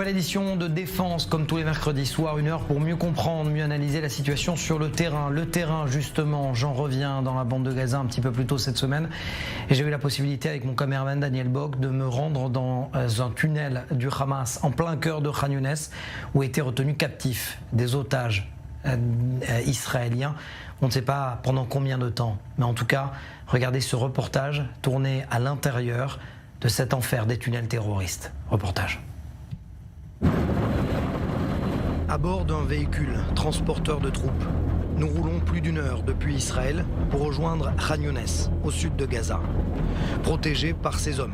Nouvelle édition de Défense, comme tous les mercredis soirs, 1 heure pour mieux comprendre, mieux analyser la situation sur le terrain. Le terrain, justement, j'en reviens dans la bande de Gaza un petit peu plus tôt cette semaine. Et j'ai eu la possibilité, avec mon caméraman Daniel Bock, de me rendre dans un tunnel du Hamas, en plein cœur de Khan Younes, où étaient retenus captifs des otages israéliens. On ne sait pas pendant combien de temps, mais en tout cas, regardez ce reportage tourné à l'intérieur de cet enfer des tunnels terroristes. Reportage. À bord d'un véhicule transporteur de troupes, nous roulons plus d'1 heure depuis Israël pour rejoindre Khan Younes, au sud de Gaza, protégé par ces hommes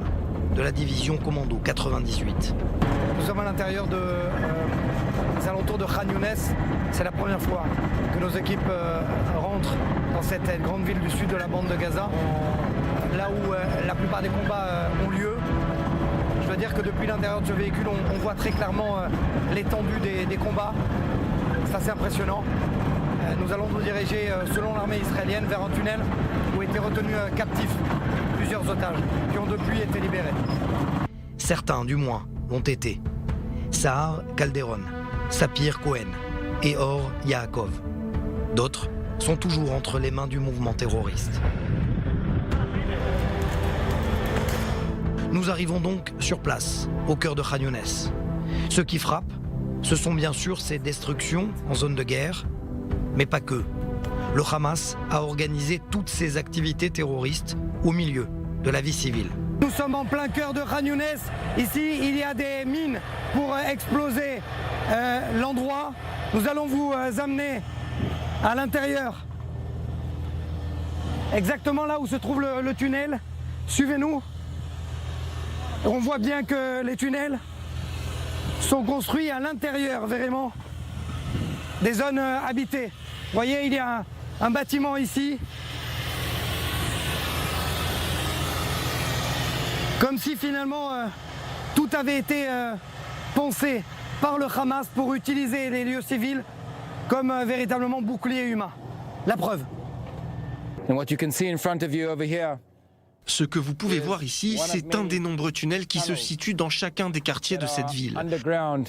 de la division Commando 98. Nous sommes à l'intérieur des alentours de Khan Younes. C'est la première fois que nos équipes rentrent dans cette grande ville du sud de la bande de Gaza, là où la plupart des combats ont lieu. Je dois dire que depuis l'intérieur de ce véhicule, on voit très clairement l'étendue des combats. C'est assez impressionnant. Nous allons nous diriger, selon l'armée israélienne, vers un tunnel où étaient retenus captifs plusieurs otages qui ont depuis été libérés. Certains, du moins, l'ont été. Sahar Calderon, Sapir Cohen et Or Yaakov. D'autres sont toujours entre les mains du mouvement terroriste. Nous arrivons donc sur place, au cœur de Khan Younes. Ce qui frappe, ce sont bien sûr ces destructions en zone de guerre, mais pas que. Le Hamas a organisé toutes ses activités terroristes au milieu de la vie civile. Nous sommes en plein cœur de Khan Younes. Ici, il y a des mines pour exploser l'endroit. Nous allons vous amener à l'intérieur, exactement là où se trouve le tunnel. Suivez-nous. On voit bien que les tunnels sont construits à l'intérieur, vraiment, des zones habitées. Vous voyez, il y a un bâtiment ici. Comme si finalement tout avait été pensé par le Hamas pour utiliser les lieux civils comme véritablement bouclier humain. La preuve. And what you can see in front of you over here. Ce que vous pouvez voir ici, c'est un des nombreux tunnels qui se situent dans chacun des quartiers de cette ville. Underground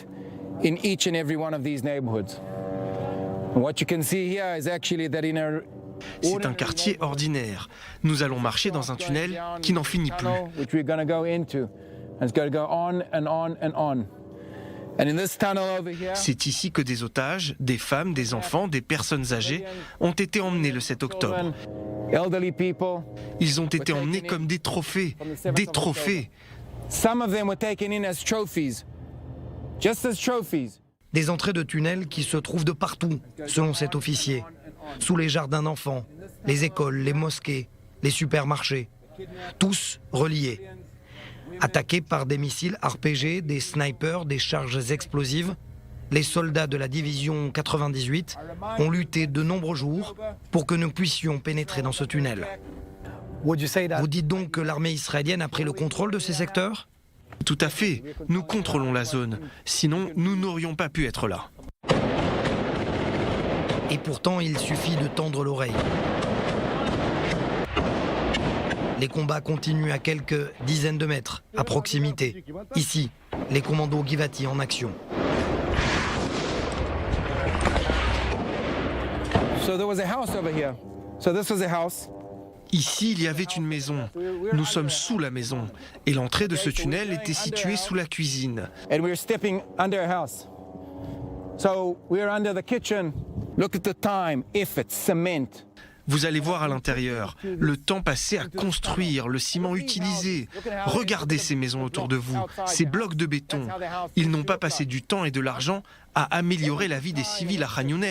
in each and every one of these neighborhoods. And what you can see here is actually that in a C'est un quartier ordinaire. Nous allons marcher dans un tunnel qui n'en finit plus. which we're going to go into. And it's going to go on and on and on. And in this tunnel over here, C'est ici que des otages, des femmes, des enfants, des personnes âgées ont été emmenés le 7 octobre. elderly people, Ils ont été emmenés comme des trophées. Des trophées. some of them were taken in as trophies. Just as trophies. Des entrées de tunnels qui se trouvent de partout, selon cet officier. Sous les jardins d'enfants, les écoles, les mosquées, les supermarchés. Tous reliés. Attaqués par des missiles RPG, des snipers, des charges explosives, les soldats de la division 98 ont lutté de nombreux jours pour que nous puissions pénétrer dans ce tunnel. Vous dites donc que l'armée israélienne a pris le contrôle de ces secteurs ? Tout à fait. Nous contrôlons la zone. Sinon, nous n'aurions pas pu être là. Et pourtant, il suffit de tendre l'oreille. Les combats continuent à quelques dizaines de mètres, à proximité. Ici, les commandos Givati en action. So there was a house over here. So this was a house. Ici, il y avait une maison. Nous sommes sous la maison. Et l'entrée de ce tunnel était située sous la cuisine. And we're stepping under a house. So we're under the kitchen. Look at the time, effort, cement. Vous allez voir à l'intérieur, le temps passé à construire, le ciment utilisé. Regardez ces maisons autour de vous, ces blocs de béton. Ils n'ont pas passé du temps et de l'argent à améliorer la vie des civils à Khan Younes.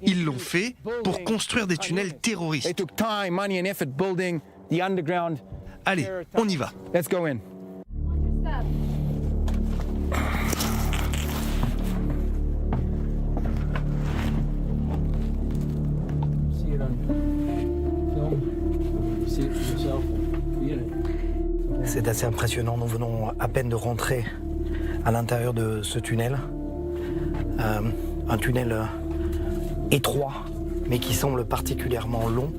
Ils l'ont fait pour construire des tunnels They terroristes. took time, money and effort building the underground. Allez, on y va. Let's go in. C'est assez impressionnant, nous venons à peine de rentrer à l'intérieur de ce tunnel. Un tunnel étroit, mais qui semble particulièrement long.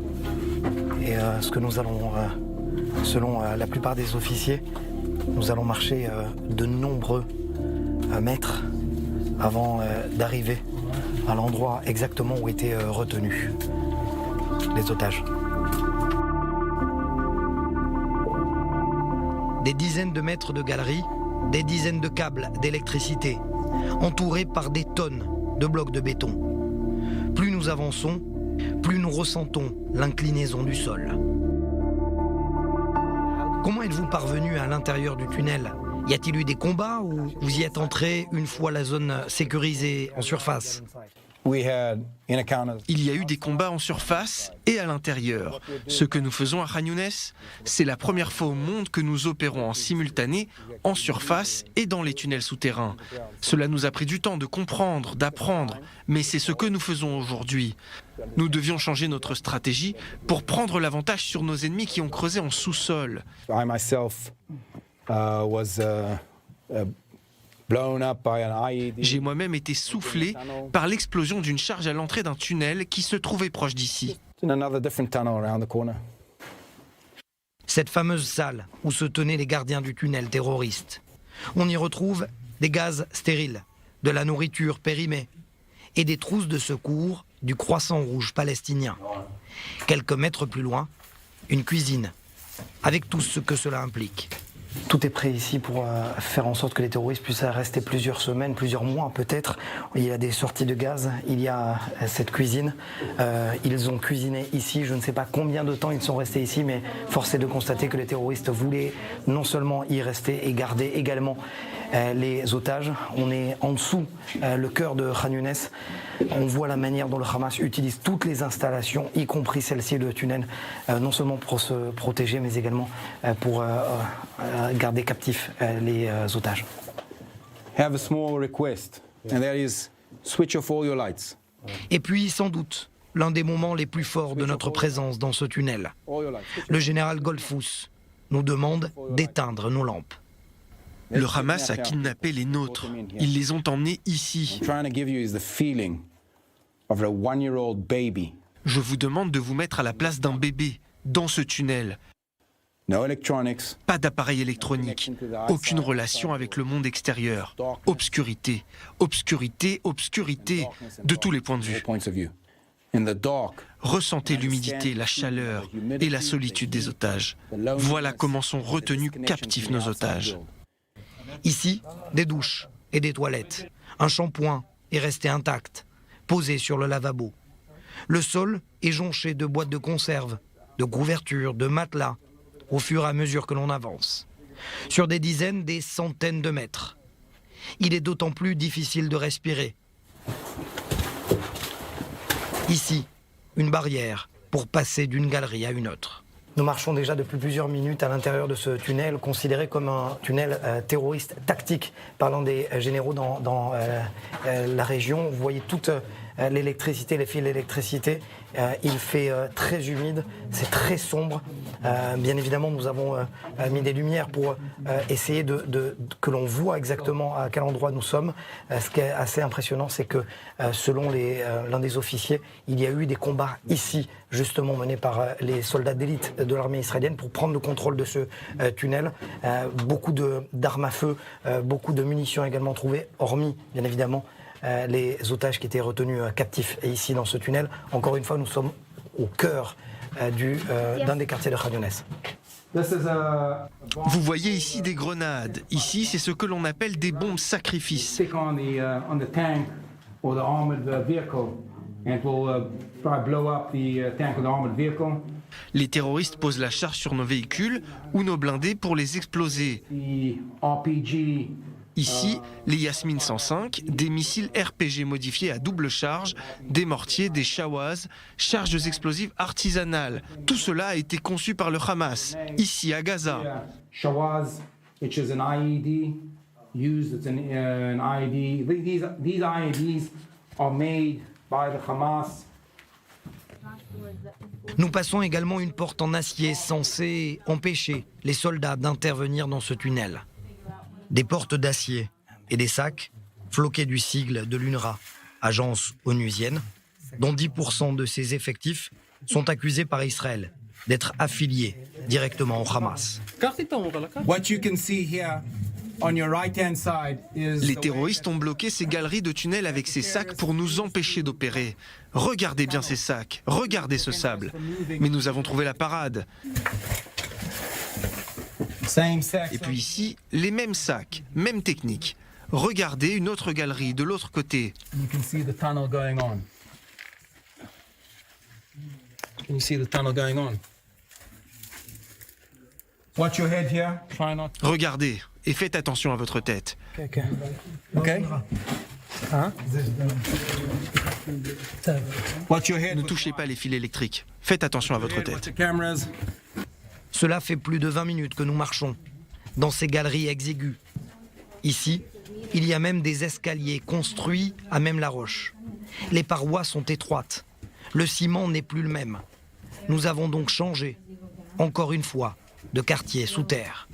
Et ce que nous allons, selon la plupart des officiers, nous allons marcher de nombreux mètres avant d'arriver à l'endroit exactement où étaient retenus les otages. Des dizaines de mètres de galeries, des dizaines de câbles d'électricité, entourés par des tonnes de blocs de béton. Plus nous avançons, plus nous ressentons l'inclinaison du sol. Comment êtes-vous parvenu à l'intérieur du tunnel ? Y a-t-il eu des combats ou vous y êtes entré une fois la zone sécurisée en surface ? We had in a counter. Il y a eu des combats en surface et à l'intérieur. Ce que nous faisons à Khan Younes, c'est la première fois au monde que nous opérons en simultané, en surface et dans les tunnels souterrains. Cela nous a pris du temps de comprendre, d'apprendre, mais c'est ce que nous faisons aujourd'hui. Nous devions changer notre stratégie pour prendre l'avantage sur nos ennemis qui ont creusé en sous-sol. I myself was blown up by an IED. J'ai moi-même été soufflé par l'explosion d'une charge à l'entrée d'un tunnel qui se trouvait proche d'ici. In another different tunnel around the corner. Cette fameuse salle où se tenaient les gardiens du tunnel terroriste. On y retrouve des gaz stériles, de la nourriture périmée et des trousses de secours du Croissant Rouge palestinien. Quelques mètres plus loin, une cuisine, avec tout ce que cela implique. Tout est prêt ici pour faire en sorte que les terroristes puissent rester plusieurs semaines, plusieurs mois peut-être. Il y a des sorties de gaz, il y a cette cuisine. Ils ont cuisiné ici, je ne sais pas combien de temps ils sont restés ici, mais force est de constater que les terroristes voulaient non seulement y rester et garder également les otages. On est en dessous, le cœur de Khan Younes. On voit la manière dont le Hamas utilise toutes les installations, y compris celle-ci, le tunnel, non seulement pour se protéger, mais également pour garder captifs les otages. Have a small request, and that is switch off all your lights. Et puis, sans doute, l'un des moments les plus forts de notre présence dans ce tunnel. Le général Goldfuss nous demande d'éteindre nos lampes. Le Hamas a kidnappé les nôtres. Ils les ont emmenés ici. Trying to give you is the feeling of a 1-year-old baby. Je vous demande de vous mettre à la place d'un bébé, dans ce tunnel. No electronics. Pas d'appareil électronique, aucune relation avec le monde extérieur. Obscurité, obscurité, obscurité, de tous les points de vue. Points of view. In the dark. Ressentez l'humidité, la chaleur et la solitude des otages. Voilà comment sont retenus captifs nos otages. Ici, des douches et des toilettes. Un shampoing est resté intact, posé sur le lavabo. Le sol est jonché de boîtes de conserve, de couvertures, de matelas, au fur et à mesure que l'on avance. Sur des dizaines, des centaines de mètres. Il est d'autant plus difficile de respirer. Ici, une barrière pour passer d'une galerie à une autre. Nous marchons déjà depuis plusieurs minutes à l'intérieur de ce tunnel, considéré comme un tunnel terroriste tactique, parlant des généraux dans la région. Vous voyez toute l'électricité, les fils d'électricité. Il fait très humide, c'est très sombre. Bien évidemment, nous avons mis des lumières pour essayer que l'on voit exactement à quel endroit nous sommes. Ce qui est assez impressionnant, c'est que selon l'un des officiers, il y a eu des combats ici, justement menés par les soldats d'élite de l'armée israélienne pour prendre le contrôle de ce tunnel. Beaucoup d'armes à feu, beaucoup de munitions également trouvées, hormis, bien évidemment, les otages qui étaient retenus captifs. Et ici, dans ce tunnel, encore une fois, nous sommes au cœur d'un des quartiers de Khan Younes. Vous voyez ici des grenades. Ici, c'est ce que l'on appelle des bombes sacrifices. Les terroristes posent la charge sur nos véhicules ou nos blindés pour les exploser. Ici, les Yasmin 105, des missiles RPG modifiés à double charge, des mortiers, des Shawaz, charges explosives artisanales. Tout cela a été conçu par le Hamas, ici à Gaza. Shawaz, which is an IED used. It's an IED. These IEDs are made by the Hamas. Nous passons également une porte en acier censée empêcher les soldats d'intervenir dans ce tunnel. Des portes d'acier et des sacs floqués du sigle de l'UNRWA, agence onusienne, dont 10% de ses effectifs sont accusés par Israël d'être affiliés directement au Hamas. What you can see here On your right-hand side is Les terroristes ont bloqué ces galeries de tunnels avec ces sacs pour nous empêcher d'opérer. Regardez bien ces sacs, regardez ce sable. Mais nous avons trouvé la parade. same section. Et puis ici, les mêmes sacs, même technique. Regardez une autre galerie de l'autre côté. You can see the tunnel going on. Can you see the tunnel going on? Watch your head here. Try not. Regardez et faites attention à votre tête. Okay. Okay. Hein? Watch your head. Ne touchez pas les fils électriques. Faites attention à votre Watch tête. the cameras. Cela fait plus de 20 minutes que nous marchons dans ces galeries exiguës. Ici, il y a même des escaliers construits à même la roche. Les parois sont étroites. Le ciment n'est plus le même. Nous avons donc changé, encore une fois, de quartier sous terre,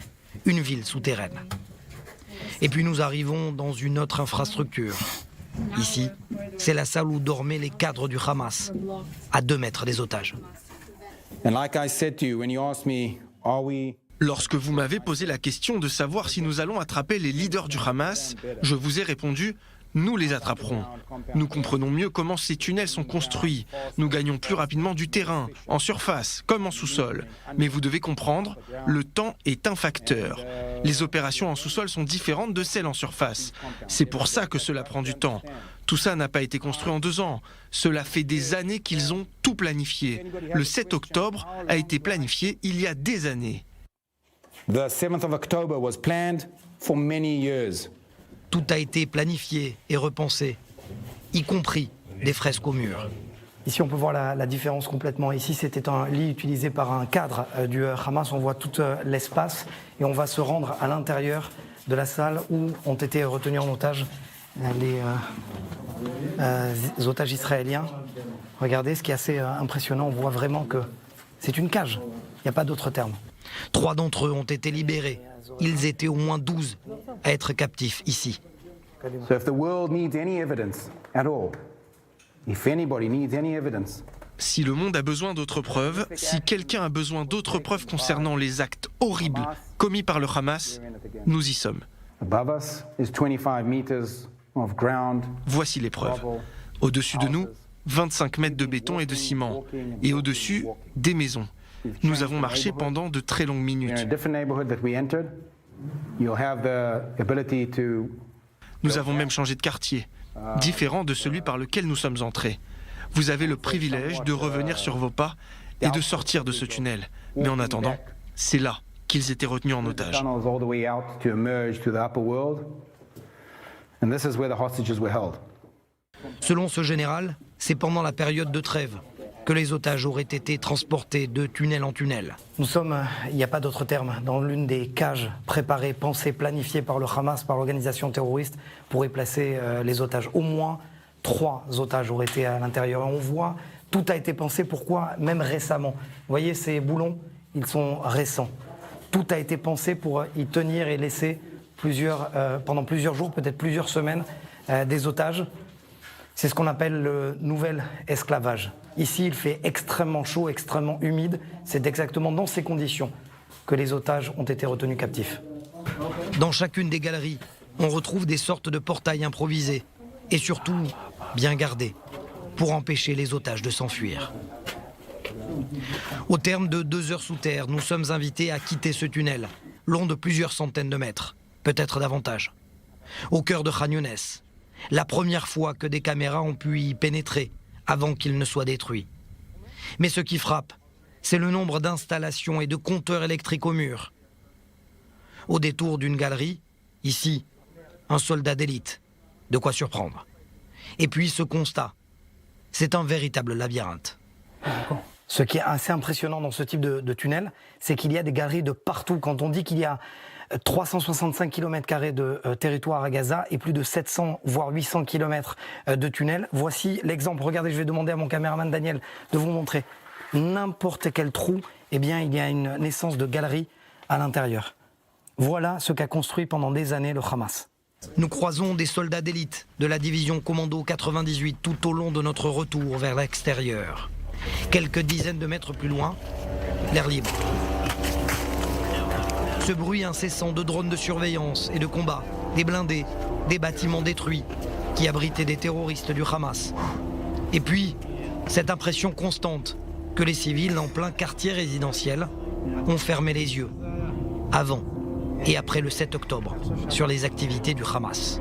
une ville souterraine. Et puis nous arrivons dans une autre infrastructure. Ici, c'est la salle où dormaient les cadres du Hamas, à 2 mètres des otages. And like I said to you, when you asked me, are we... Lorsque vous m'avez posé la question de savoir si nous allons attraper les leaders du Hamas, je vous ai répondu « Nous les attraperons ». Nous comprenons mieux comment ces tunnels sont construits. Nous gagnons plus rapidement du terrain, en surface comme en sous-sol. Mais vous devez comprendre, le temps est un facteur. Les opérations en sous-sol sont différentes de celles en surface. C'est pour ça que cela prend du temps. Tout ça n'a pas été construit en 2 ans. Cela fait des années qu'ils ont tout planifié. Le 7 octobre a été planifié il y a des années. The 7th of October was planned for many years. Tout a été planifié et repensé, y compris des fresques au mur. Ici, on peut voir la différence complètement. Ici, c'était un lit utilisé par un cadre du Hamas. On voit tout l'espace et on va se rendre à l'intérieur de la salle où ont été retenus en otage les otages israéliens. Regardez, ce qui est assez impressionnant, on voit vraiment que c'est une cage. Il n'y a pas d'autre terme. 3 d'entre eux ont été libérés. Ils étaient au moins 12 à être captifs ici. So if the world needs any evidence at all, if anybody needs any evidence, Si le monde a besoin d'autres preuves, si quelqu'un a besoin d'autres preuves concernant les actes horribles commis par le Hamas, nous y sommes. above us is 25 meters of ground. Voici les preuves. Au-dessus de nous, 25 mètres de béton et de ciment. Et au-dessus, des maisons. Nous avons marché pendant de très longues In a minutes. different neighborhood that we entered, you'll have the ability to... Nous avons même changé de quartier, différent de celui par lequel nous sommes entrés. Vous avez le privilège de revenir sur vos pas et de sortir de ce tunnel. Mais en attendant, c'est là qu'ils étaient retenus en otage. tunnels all the way out to emerge to the upper world. And this is where the hostages were held. Selon ce général, c'est pendant la période de trêve que les otages auraient été transportés de tunnel en tunnel. Nous sommes, il n'y a pas d'autre terme, dans l'une des cages préparées, pensées, planifiées par le Hamas, par l'organisation terroriste, pour y placer les otages. Au moins 3 otages auraient été à l'intérieur. Et on voit, tout a été pensé, pourquoi, même récemment. Vous voyez ces boulons, ils sont récents. Tout a été pensé pour y tenir et laisser pendant plusieurs jours, peut-être plusieurs semaines, des otages. C'est ce qu'on appelle le nouvel esclavage. Ici, il fait extrêmement chaud, extrêmement humide. C'est exactement dans ces conditions que les otages ont été retenus captifs. Dans chacune des galeries, on retrouve des sortes de portails improvisés et surtout bien gardés pour empêcher les otages de s'enfuir. Au terme de 2 heures sous terre, nous sommes invités à quitter ce tunnel, long de plusieurs centaines de mètres, peut-être davantage. Au cœur de Khan Younes, la première fois que des caméras ont pu y pénétrer avant qu'il ne soit détruit. Mais ce qui frappe, c'est le nombre d'installations et de compteurs électriques au mur. Au détour d'une galerie, ici, un soldat d'élite, de quoi surprendre. Et puis ce constat, c'est un véritable labyrinthe. Ce qui est assez impressionnant dans ce type de tunnel, c'est qu'il y a des galeries de partout. Quand on dit qu'il y a 365 km² de territoire à Gaza et plus de 700 voire 800 km de tunnels. Voici l'exemple. Regardez, je vais demander à mon caméraman Daniel de vous montrer. N'importe quel trou, eh bien, il y a une naissance de galerie à l'intérieur. Voilà ce qu'a construit pendant des années le Hamas. Nous croisons des soldats d'élite de la division Commando 98 tout au long de notre retour vers l'extérieur. Quelques dizaines de mètres plus loin, l'air libre. Ce bruit incessant de drones de surveillance et de combat, des blindés, des bâtiments détruits qui abritaient des terroristes du Hamas. Et puis, cette impression constante que les civils en plein quartier résidentiel ont fermé les yeux, avant et après le 7 octobre, sur les activités du Hamas.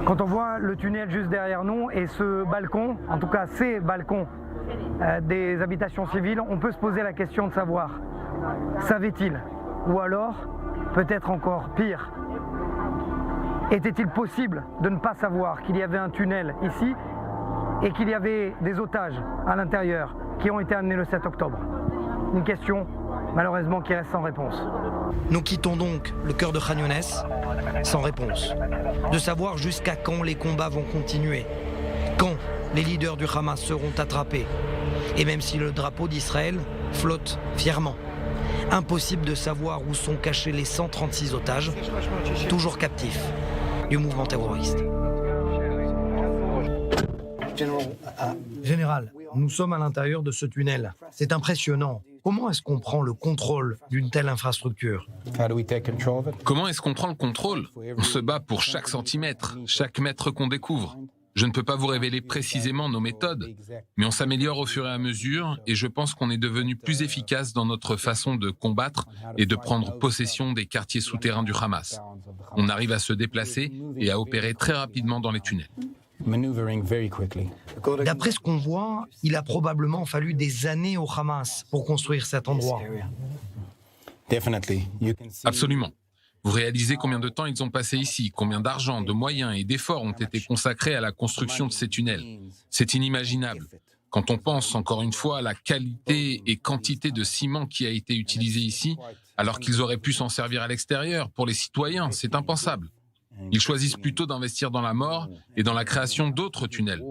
Quand on voit le tunnel juste derrière nous et ce balcon, en tout cas ces balcons des habitations civiles, on peut se poser la question de savoir, savait-il? Ou alors, peut-être encore pire, était-il possible de ne pas savoir qu'il y avait un tunnel ici et qu'il y avait des otages à l'intérieur qui ont été amenés le 7 octobre? Une question, malheureusement, qui reste sans réponse. Nous quittons donc le cœur de Khan Younes sans réponse. De savoir jusqu'à quand les combats vont continuer, quand les leaders du Hamas seront attrapés. Et même si le drapeau d'Israël flotte fièrement, impossible de savoir où sont cachés les 136 otages, toujours captifs du mouvement terroriste. Général, nous sommes à l'intérieur de ce tunnel. C'est impressionnant. Comment est-ce qu'on prend le contrôle d'une telle infrastructure? Comment est-ce qu'on prend le contrôle? On se bat pour chaque centimètre, chaque mètre qu'on découvre. Je ne peux pas vous révéler précisément nos méthodes, mais on s'améliore au fur et à mesure et je pense qu'on est devenu plus efficace dans notre façon de combattre et de prendre possession des quartiers souterrains du Hamas. On arrive à se déplacer et à opérer très rapidement dans les tunnels. D'après ce qu'on voit, il a probablement fallu des années au Hamas pour construire cet endroit. Absolument. Vous réalisez combien de temps ils ont passé ici, combien d'argent, de moyens et d'efforts ont été consacrés à la construction de ces tunnels. C'est inimaginable. Quand on pense, encore une fois, à la qualité et quantité de ciment qui a été utilisé ici, alors qu'ils auraient pu s'en servir à l'extérieur, pour les citoyens, c'est impensable. Ils choisissent plutôt d'investir dans la mort et dans la création d'autres tunnels.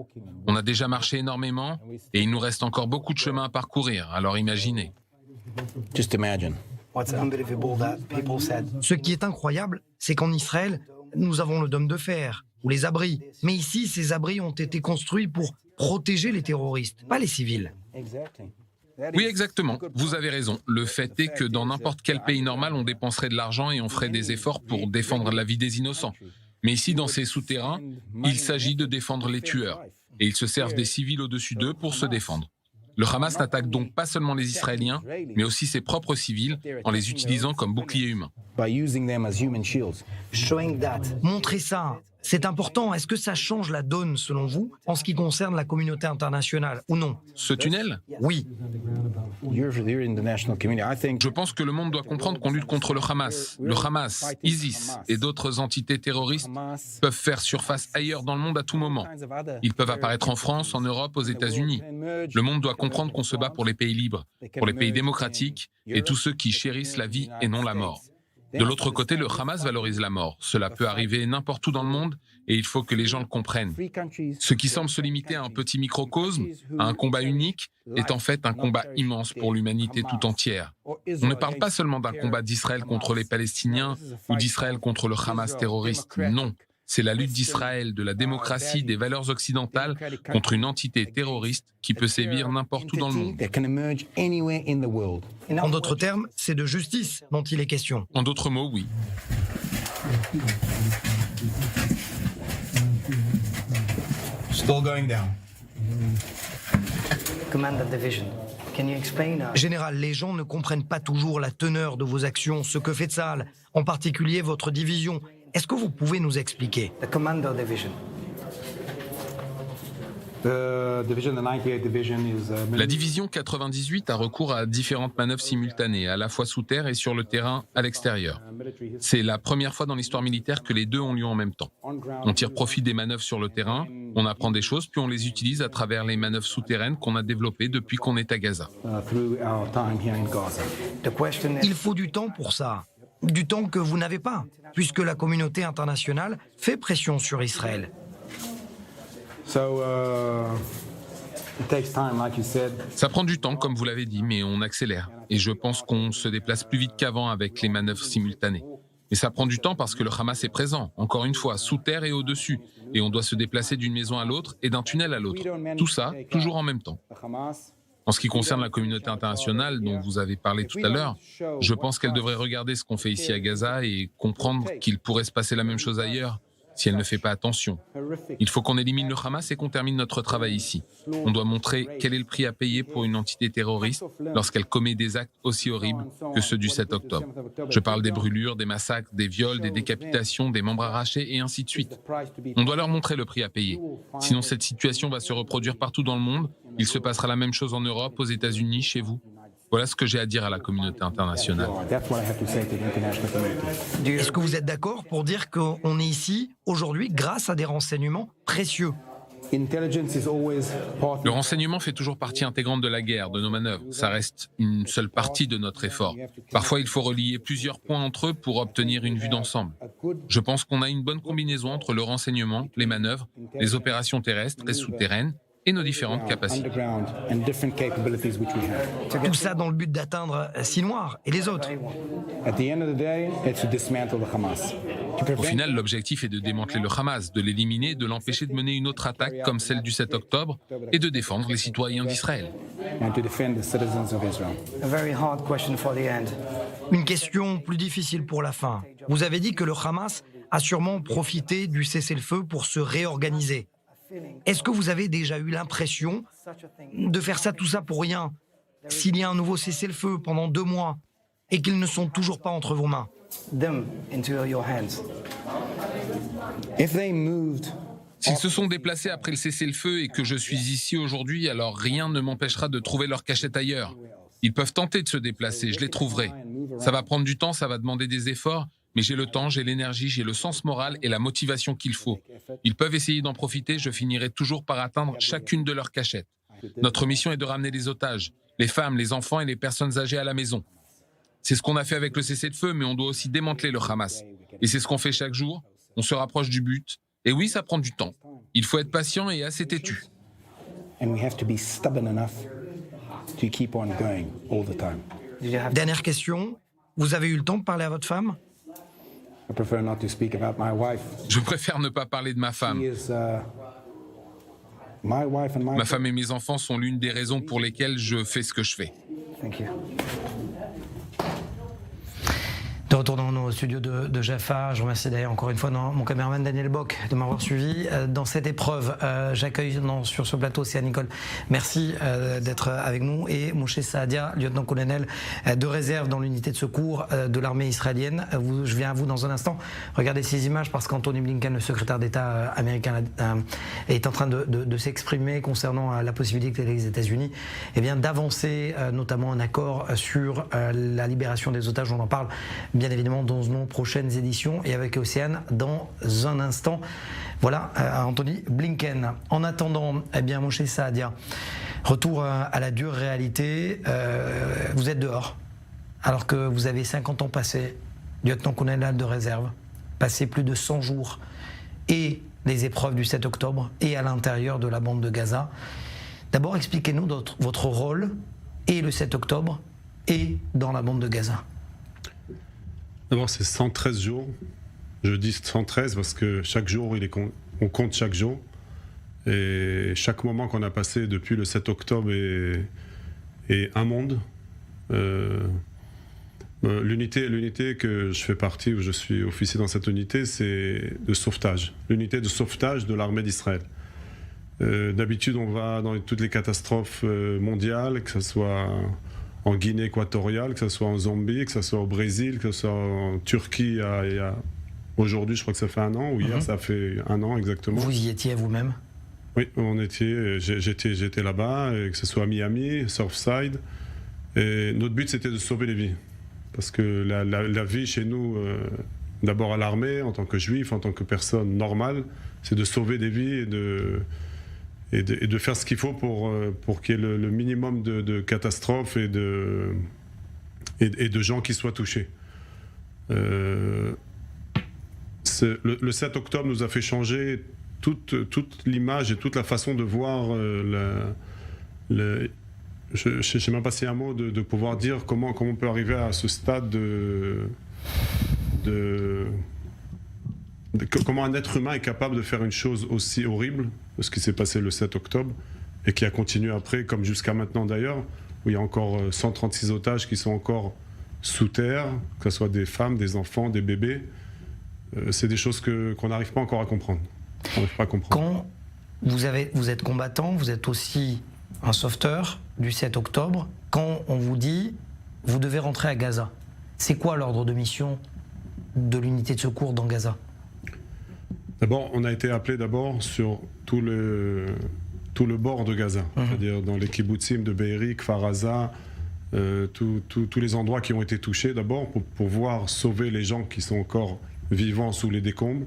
On a déjà marché énormément et il nous reste encore beaucoup de chemin à parcourir, alors imaginez. Ce qui est incroyable, c'est qu'en Israël, nous avons le dôme de fer, ou les abris. Mais ici, ces abris ont été construits pour protéger les terroristes, pas les civils. Oui, exactement. Vous avez raison. Le fait est que dans n'importe quel pays normal, on dépenserait de l'argent et on ferait des efforts pour défendre la vie des innocents. Mais ici, dans ces souterrains, il s'agit de défendre les tueurs. Et ils se servent des civils au-dessus d'eux pour se défendre. Le Hamas n'attaque donc pas seulement les Israéliens, mais aussi ses propres civils en les utilisant comme boucliers humains. Montrer ça, c'est important. Est-ce que ça change la donne, selon vous, en ce qui concerne la communauté internationale, ou non? Ce tunnel? Oui. Je pense que le monde doit comprendre qu'on lutte contre le Hamas. Le Hamas, ISIS et d'autres entités terroristes peuvent faire surface ailleurs dans le monde à tout moment. Ils peuvent apparaître en France, en Europe, aux États-Unis. Le monde doit comprendre qu'on se bat pour les pays libres, pour les pays démocratiques et tous ceux qui chérissent la vie et non la mort. De l'autre côté, le Hamas valorise la mort. Cela peut arriver n'importe où dans le monde et il faut que les gens le comprennent. Ce qui semble se limiter à un petit microcosme, à un combat unique, est en fait un combat immense pour l'humanité tout entière. On ne parle pas seulement d'un combat d'Israël contre les Palestiniens ou d'Israël contre le Hamas terroriste, non. C'est la lutte d'Israël, de la démocratie, des valeurs occidentales contre une entité terroriste qui peut sévir n'importe où dans le monde. En d'autres termes, c'est de justice dont il est question. En d'autres mots, oui. Still going down. Général, les gens ne comprennent pas toujours la teneur de vos actions, ce que fait Tsahal, en particulier votre division. Est-ce que vous pouvez nous expliquer? La division 98 a recours à différentes manœuvres simultanées, à la fois sous terre et sur le terrain à l'extérieur. C'est la première fois dans l'histoire militaire que les deux ont lieu en même temps. On tire profit des manœuvres sur le terrain, on apprend des choses, puis on les utilise à travers les manœuvres souterraines qu'on a développées depuis qu'on est à Gaza. Il faut du temps pour ça. Du temps que vous n'avez pas, puisque la communauté internationale fait pression sur Israël. Ça prend du temps, comme vous l'avez dit, mais on accélère. Et je pense qu'on se déplace plus vite qu'avant avec les manœuvres simultanées. Mais ça prend du temps parce que le Hamas est présent, encore une fois, sous terre et au-dessus. Et on doit se déplacer d'une maison à l'autre et d'un tunnel à l'autre. Tout ça, toujours en même temps. En ce qui concerne la communauté internationale dont vous avez parlé tout à l'heure, je pense qu'elle devrait regarder ce qu'on fait ici à Gaza et comprendre qu'il pourrait se passer la même chose ailleurs si elle ne fait pas attention. Il faut qu'on élimine le Hamas et qu'on termine notre travail ici. On doit montrer quel est le prix à payer pour une entité terroriste lorsqu'elle commet des actes aussi horribles que ceux du 7 octobre. Je parle des brûlures, des massacres, des viols, des décapitations, des membres arrachés et ainsi de suite. On doit leur montrer le prix à payer. Sinon, cette situation va se reproduire partout dans le monde. Il se passera la même chose en Europe, aux États-Unis, chez vous. Voilà ce que j'ai à dire à la communauté internationale. Est-ce que vous êtes d'accord pour dire qu'on est ici aujourd'hui grâce à des renseignements précieux ? Le renseignement fait toujours partie intégrante de la guerre, de nos manœuvres. Ça reste une seule partie de notre effort. Parfois, il faut relier plusieurs points entre eux pour obtenir une vue d'ensemble. Je pense qu'on a une bonne combinaison entre le renseignement, les manœuvres, les opérations terrestres et souterraines, et nos différentes capacités. Tout ça dans le but d'atteindre Sinoir et les autres. Au final, l'objectif est de démanteler le Hamas, de l'éliminer, de l'empêcher de mener une autre attaque comme celle du 7 octobre et de défendre les citoyens d'Israël. Une question plus difficile pour la fin. Vous avez dit que le Hamas a sûrement profité du cessez-le-feu pour se réorganiser. Est-ce que vous avez déjà eu l'impression de faire tout ça pour rien, s'il y a un nouveau cessez-le-feu pendant 2 mois et qu'ils ne sont toujours pas entre vos mains ? S'ils se sont déplacés après le cessez-le-feu et que je suis ici aujourd'hui, alors rien ne m'empêchera de trouver leur cachette ailleurs. Ils peuvent tenter de se déplacer, je les trouverai. Ça va prendre du temps, ça va demander des efforts, mais j'ai le temps, j'ai l'énergie, j'ai le sens moral et la motivation qu'il faut. Ils peuvent essayer d'en profiter, je finirai toujours par atteindre chacune de leurs cachettes. Notre mission est de ramener les otages, les femmes, les enfants et les personnes âgées à la maison. C'est ce qu'on a fait avec le cessez-le-feu, mais on doit aussi démanteler le Hamas. Et c'est ce qu'on fait chaque jour, on se rapproche du but. Et oui, ça prend du temps. Il faut être patient et assez têtu. Dernière question, vous avez eu le temps de parler à votre femme ? Je préfère ne pas parler de ma femme. Ma femme et mes enfants sont l'une des raisons pour lesquelles je fais ce que je fais. De retour dans nos studios de Jaffa, je remercie d'ailleurs encore une fois mon caméraman Daniel Bock de m'avoir suivi dans cette épreuve. J'accueille sur ce plateau Océane Nicole. Merci d'être avec nous. Et Moshe Saadia, lieutenant-colonel de réserve dans l'unité de secours de l'armée israélienne. Je viens à vous dans un instant. Regardez ces images parce qu'Anthony Blinken, le secrétaire d'État américain, est en train de s'exprimer concernant la possibilité que les États-Unis d'avancer notamment un accord sur la libération des otages. On en parle bien évidemment dans nos prochaines éditions et avec Océane dans un instant. Voilà, Anthony Blinken. En attendant, Moshe Saadia, retour à la dure réalité. Vous êtes dehors, alors que vous avez 50 ans passés, lieutenant-colonel de réserve, passé plus de 100 jours, et les épreuves du 7 octobre, et à l'intérieur de la bande de Gaza. D'abord, expliquez-nous votre rôle, et le 7 octobre, et dans la bande de Gaza. D'abord, c'est 113 jours. Je dis 113 parce que chaque jour, on compte chaque jour. Et chaque moment qu'on a passé depuis le 7 octobre est un monde. L'unité que je fais partie, où je suis officier dans cette unité, c'est de sauvetage. L'unité de sauvetage de l'armée d'Israël. D'habitude, on va dans toutes les catastrophes mondiales, que ce soit en Guinée équatoriale, que ce soit en Zambie, que ce soit au Brésil, que ce soit en Turquie. Aujourd'hui, je crois que ça fait 1 an, ou hier, ça fait 1 an exactement. Vous y étiez vous-même ? Oui, j'étais là-bas, que ce soit à Miami, Surfside. Et notre but, c'était de sauver les vies. Parce que la vie chez nous, d'abord à l'armée, en tant que juif, en tant que personne normale, c'est de sauver des vies et de faire ce qu'il faut pour qu'il y ait le minimum de catastrophes et de gens qui soient touchés. Le 7 octobre nous a fait changer toute l'image et toute la façon de voir je ne sais même pas s'il y a un mot de pouvoir dire comment on peut arriver à ce stade comment un être humain est capable de faire une chose aussi horrible, ce qui s'est passé le 7 octobre, et qui a continué après, comme jusqu'à maintenant d'ailleurs, où il y a encore 136 otages qui sont encore sous terre, que ce soit des femmes, des enfants, des bébés. C'est des choses qu'on n'arrive pas encore à comprendre. On n'arrive pas à comprendre. Quand vous êtes combattant, vous êtes aussi un sauveteur du 7 octobre. Quand on vous dit, vous devez rentrer à Gaza, c'est quoi l'ordre de mission de l'unité de secours dans Gaza? D'abord, on a été appelé sur tout le bord de Gaza, c'est-à-dire dans les kibbutzim de Be'eri, Kfar Aza, tous les endroits qui ont été touchés d'abord pour pouvoir sauver les gens qui sont encore vivants sous les décombres,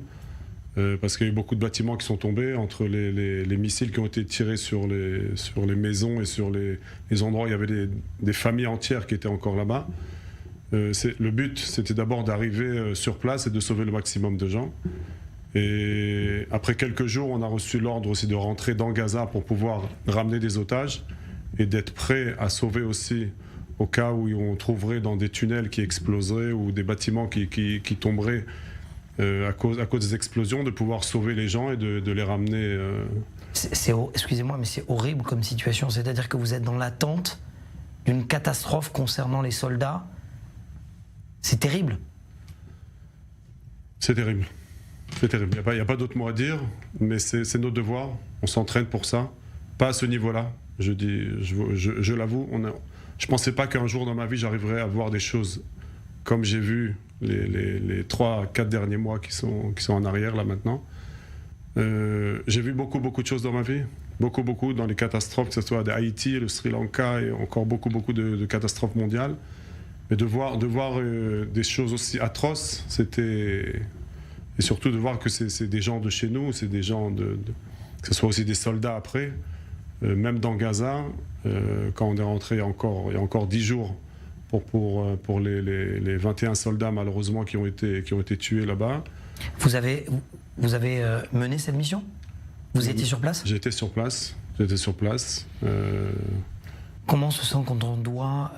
parce qu'il y a eu beaucoup de bâtiments qui sont tombés entre les missiles qui ont été tirés sur les maisons et sur les endroits où il y avait des familles entières qui étaient encore là-bas. Le but, c'était d'abord d'arriver sur place et de sauver le maximum de gens. Et après quelques jours, on a reçu l'ordre aussi de rentrer dans Gaza pour pouvoir ramener des otages et d'être prêt à sauver aussi au cas où on trouverait dans des tunnels qui exploseraient ou des bâtiments qui tomberaient à cause des explosions, de pouvoir sauver les gens et de les ramener. Excusez-moi, mais c'est horrible comme situation. C'est-à-dire que vous êtes dans l'attente d'une catastrophe concernant les soldats. C'est terrible. C'est terrible. C'est terrible. Il n'y a pas d'autre mot à dire, mais c'est notre devoir. On s'entraîne pour ça. Pas à ce niveau-là. Je l'avoue. Je ne pensais pas qu'un jour dans ma vie, j'arriverais à voir des choses comme j'ai vu les 3-4 derniers mois qui sont en arrière, là, maintenant. J'ai vu beaucoup de choses dans ma vie. Beaucoup dans les catastrophes, que ce soit d'Haïti, le Sri Lanka et encore beaucoup de catastrophes mondiales. Mais de voir des choses aussi atroces, c'était... Et surtout de voir que c'est des gens de chez nous, c'est des gens que ce soit aussi des soldats après. Même dans Gaza, quand on est rentré il y a encore 10 jours pour les 21 soldats malheureusement qui ont été tués là-bas. Vous avez mené cette mission? Vous étiez sur place? J'étais sur place. Comment on se sent quand on doit...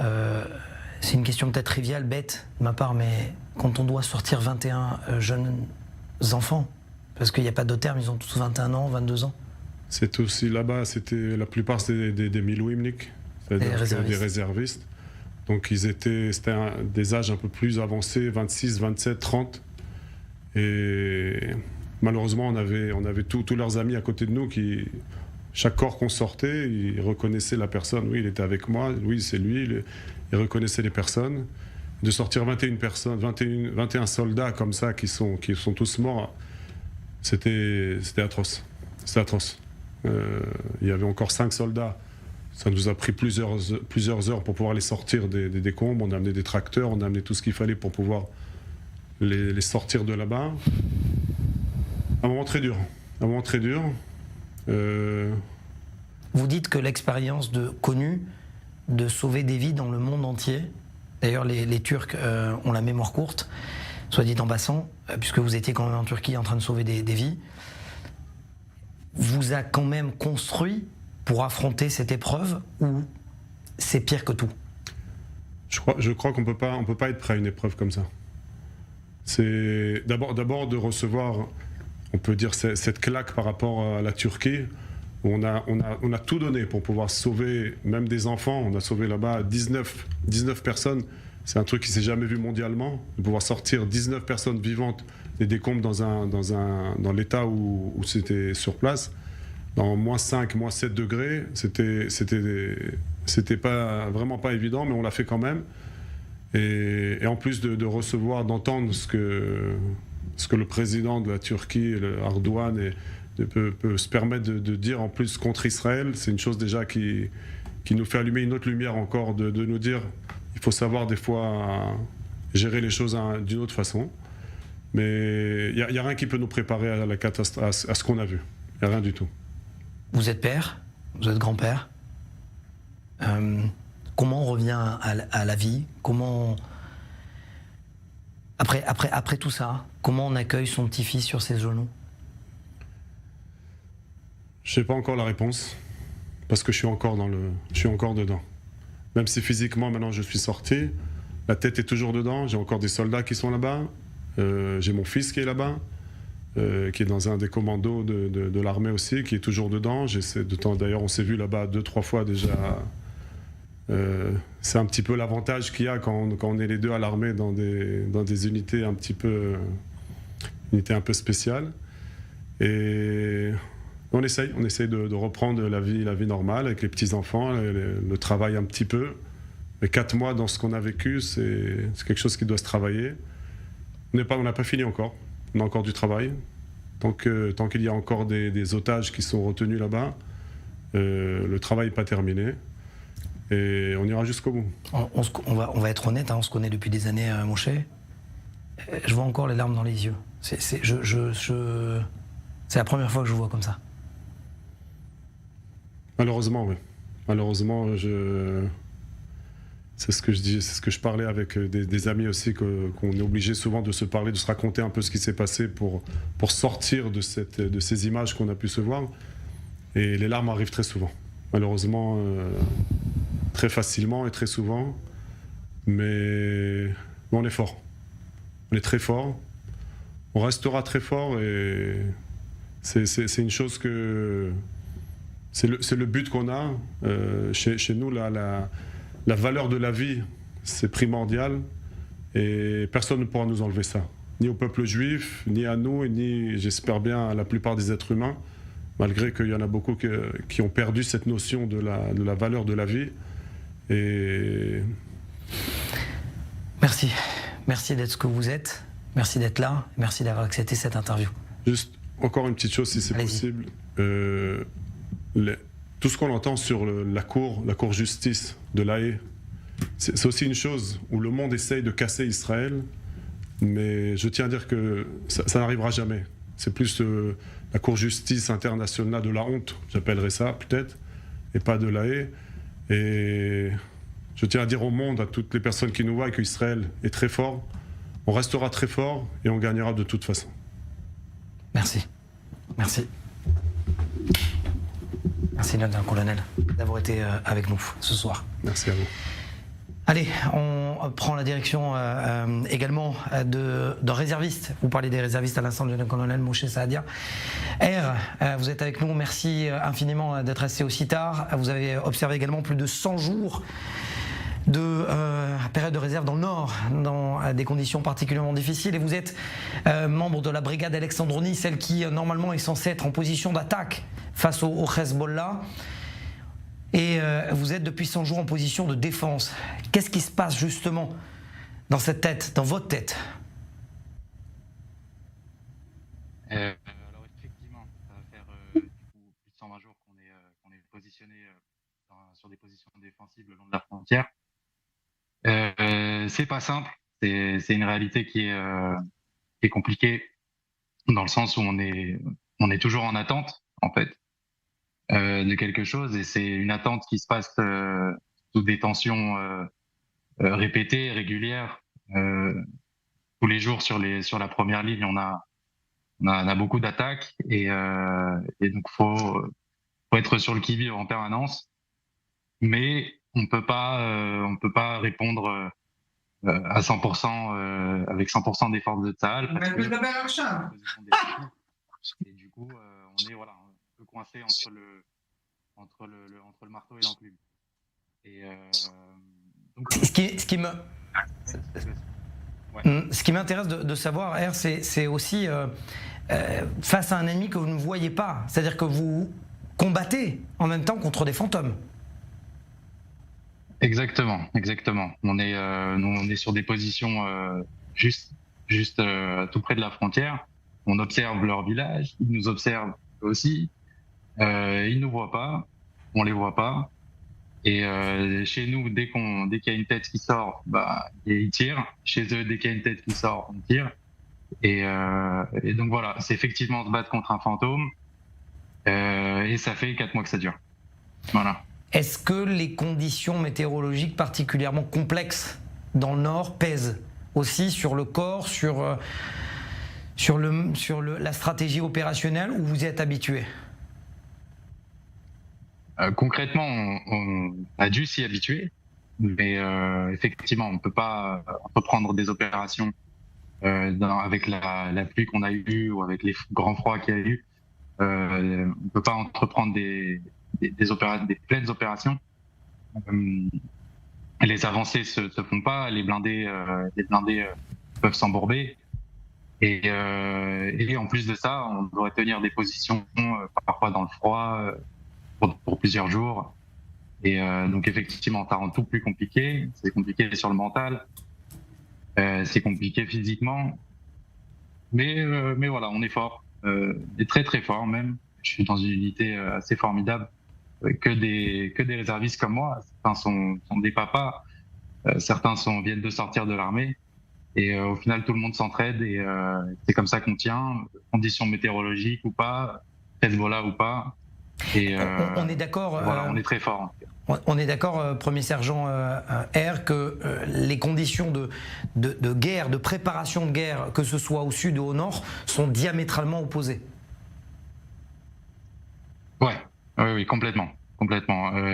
c'est une question peut-être triviale, bête de ma part, mais quand on doit sortir 21 jeunes enfants, parce qu'il n'y a pas d'autre terme, ils ont tous 21 ans, 22 ans. C'est aussi là-bas, la plupart c'était des milouimniks, c'est-à-dire des réservistes. Donc c'était des âges un peu plus avancés, 26, 27, 30. Et malheureusement, on avait tous leurs amis à côté de nous qui, chaque corps qu'on sortait, ils reconnaissaient la personne. Oui, il était avec moi, oui, c'est lui. Ils reconnaissaient les personnes. De sortir 21 soldats comme ça qui sont tous morts, c'était atroce. C'était atroce. Il y avait encore 5 soldats. Ça nous a pris plusieurs heures pour pouvoir les sortir des décombres. On a amené des tracteurs, on a amené tout ce qu'il fallait pour pouvoir les sortir de là-bas. Un moment très dur. Vous dites que l'expérience connue de sauver des vies dans le monde entier, d'ailleurs les Turcs ont la mémoire courte, soit dit en passant, puisque vous étiez quand même en Turquie en train de sauver des vies, vous a quand même construit pour affronter cette épreuve, ou c'est pire que tout? Je crois qu'on peut pas être prêt à une épreuve comme ça. C'est d'abord de recevoir, on peut dire, cette claque par rapport à la Turquie, où on a tout donné pour pouvoir sauver même des enfants. On a sauvé là-bas 19 personnes. C'est un truc qui s'est jamais vu mondialement, de pouvoir sortir 19 personnes vivantes des décombres dans l'état où c'était sur place. Dans -5, -7 degrés, c'était vraiment pas évident, mais on l'a fait quand même. Et en plus de recevoir, d'entendre ce que le président de la Turquie, Erdogan, peut se permettre de dire en plus contre Israël, c'est une chose déjà qui nous fait allumer une autre lumière encore, de nous dire il faut savoir des fois gérer les choses d'une autre façon. Mais il n'y a rien qui peut nous préparer à la catastrophe, à ce qu'on a vu. Il n'y a rien du tout. Vous êtes père, vous êtes grand-père. Comment on revient à la vie? Comment, après tout ça, comment on accueille son petit-fils sur ses genoux? Je n'ai pas encore la réponse, parce que je suis encore dedans. Même si physiquement, maintenant, je suis sorti, la tête est toujours dedans. J'ai encore des soldats qui sont là-bas. J'ai mon fils qui est là-bas. qui est dans un des commandos de l'armée aussi, qui est toujours dedans. D'ailleurs, on s'est vu là-bas 2-3 fois déjà. C'est un petit peu l'avantage qu'il y a quand on est les deux à l'armée dans des unités un peu spéciales. Et on essaye de reprendre la vie normale avec les petits-enfants, le travail un petit peu. Mais 4 mois dans ce qu'on a vécu, c'est quelque chose qui doit se travailler. On n'a pas fini encore. On a encore du travail. Tant qu'il y a encore des otages qui sont retenus là-bas, le travail n'est pas terminé. Et on ira jusqu'au bout. On va être honnête, hein, on se connaît depuis des années, Moshe. Je vois encore les larmes dans les yeux. C'est la première fois que je vous vois comme ça. Malheureusement, oui. Malheureusement, c'est ce que je dis, c'est ce que je parlais avec des amis aussi, qu'on est obligé souvent de se parler, de se raconter un peu ce qui s'est passé pour sortir de ces images qu'on a pu se voir. Et les larmes arrivent très souvent. Malheureusement, très facilement et très souvent. Mais on est fort. On est très fort. On restera très fort et c'est une chose que... C'est le but qu'on a. Chez nous, la valeur de la vie, c'est primordial. Et personne ne pourra nous enlever ça. Ni au peuple juif, ni à nous, ni, j'espère bien, à la plupart des êtres humains. Malgré qu'il y en a beaucoup qui ont perdu cette notion de la valeur de la vie. Et... Merci. Merci d'être ce que vous êtes. Merci d'être là. Merci d'avoir accepté cette interview. Juste encore une petite chose, si c'est possible. Tout ce qu'on entend sur la cour justice de La Haye, c'est aussi une chose où le monde essaye de casser Israël, mais je tiens à dire que ça n'arrivera jamais. C'est plus la cour justice internationale de la honte, j'appellerais ça peut-être, et pas de La Haye. Et je tiens à dire au monde, à toutes les personnes qui nous voient, qu'Israël est très fort. On restera très fort et on gagnera de toute façon. Merci. Merci. Merci, lieutenant-colonel, d'avoir été avec nous ce soir. Merci à vous. Allez, on prend la direction également d'un réserviste. Vous parlez des réservistes à l'instant, le lieutenant-colonel Moshe Saadia. Vous êtes avec nous, merci infiniment d'être resté aussi tard. Vous avez observé également plus de 100 jours de période de réserve dans le Nord, dans des conditions particulièrement difficiles. Et vous êtes membre de la brigade Alexandroni, celle qui normalement est censée être en position d'attaque face au Hezbollah. Et vous êtes depuis 100 jours en position de défense. Qu'est-ce qui se passe justement dans cette tête, dans votre tête? Alors effectivement, ça va faire du coup plus de 120 jours qu'on est positionné sur des positions défensives le long de la frontière. C'est pas simple, c'est une réalité qui est compliquée dans le sens où on est toujours en attente en fait de quelque chose, et c'est une attente qui se passe sous des tensions répétées, régulières. Tous les jours sur la première ligne, on a beaucoup d'attaques et donc faut être sur le qui-vive en permanence, mais on peut pas répondre à 100% avec 100% des forces de Tsahal. Et du coup, on est un peu coincé entre le marteau et l'enclume. Et donc, ce qui m'intéresse de savoir, c'est aussi face à un ennemi que vous ne voyez pas, c'est-à-dire que vous combattez en même temps contre des fantômes. Exactement. On est sur des positions juste tout près de la frontière. On observe leur village, ils nous observent aussi. Ils nous voient pas, on les voit pas. Et chez nous, dès qu'il y a une tête qui sort, ils tirent. Chez eux, dès qu'il y a une tête qui sort, on tire. Et donc voilà, c'est effectivement se battre contre un fantôme. Et ça fait 4 mois que ça dure. Voilà. Est-ce que les conditions météorologiques particulièrement complexes dans le Nord pèsent aussi sur le corps, sur la stratégie opérationnelle, où vous y êtes habitué? Concrètement, on a dû s'y habituer, mais effectivement, on peut pas entreprendre des opérations avec la pluie qu'on a eue ou avec les grands froids qu'il y a eu, on ne peut pas entreprendre des pleines opérations. Les avancées se font pas, les blindés peuvent s'embourber. Et en plus de ça, on doit tenir des positions parfois dans le froid pour plusieurs jours. Et donc effectivement, ça rend tout plus compliqué. C'est compliqué sur le mental, c'est compliqué physiquement. Mais voilà, on est fort, et très très fort même. Je suis dans une unité assez formidable, que des réservistes comme moi. Certains sont des papas, certains viennent de sortir de l'armée. Et au final, tout le monde s'entraide et c'est comme ça qu'on tient, conditions météorologiques ou pas, Hezbollah ou pas. Et on est d'accord. Voilà, on est très fort. On est d'accord, premier sergent R, que les conditions de guerre, de préparation de guerre, que ce soit au sud ou au nord, sont diamétralement opposées. Oui, complètement.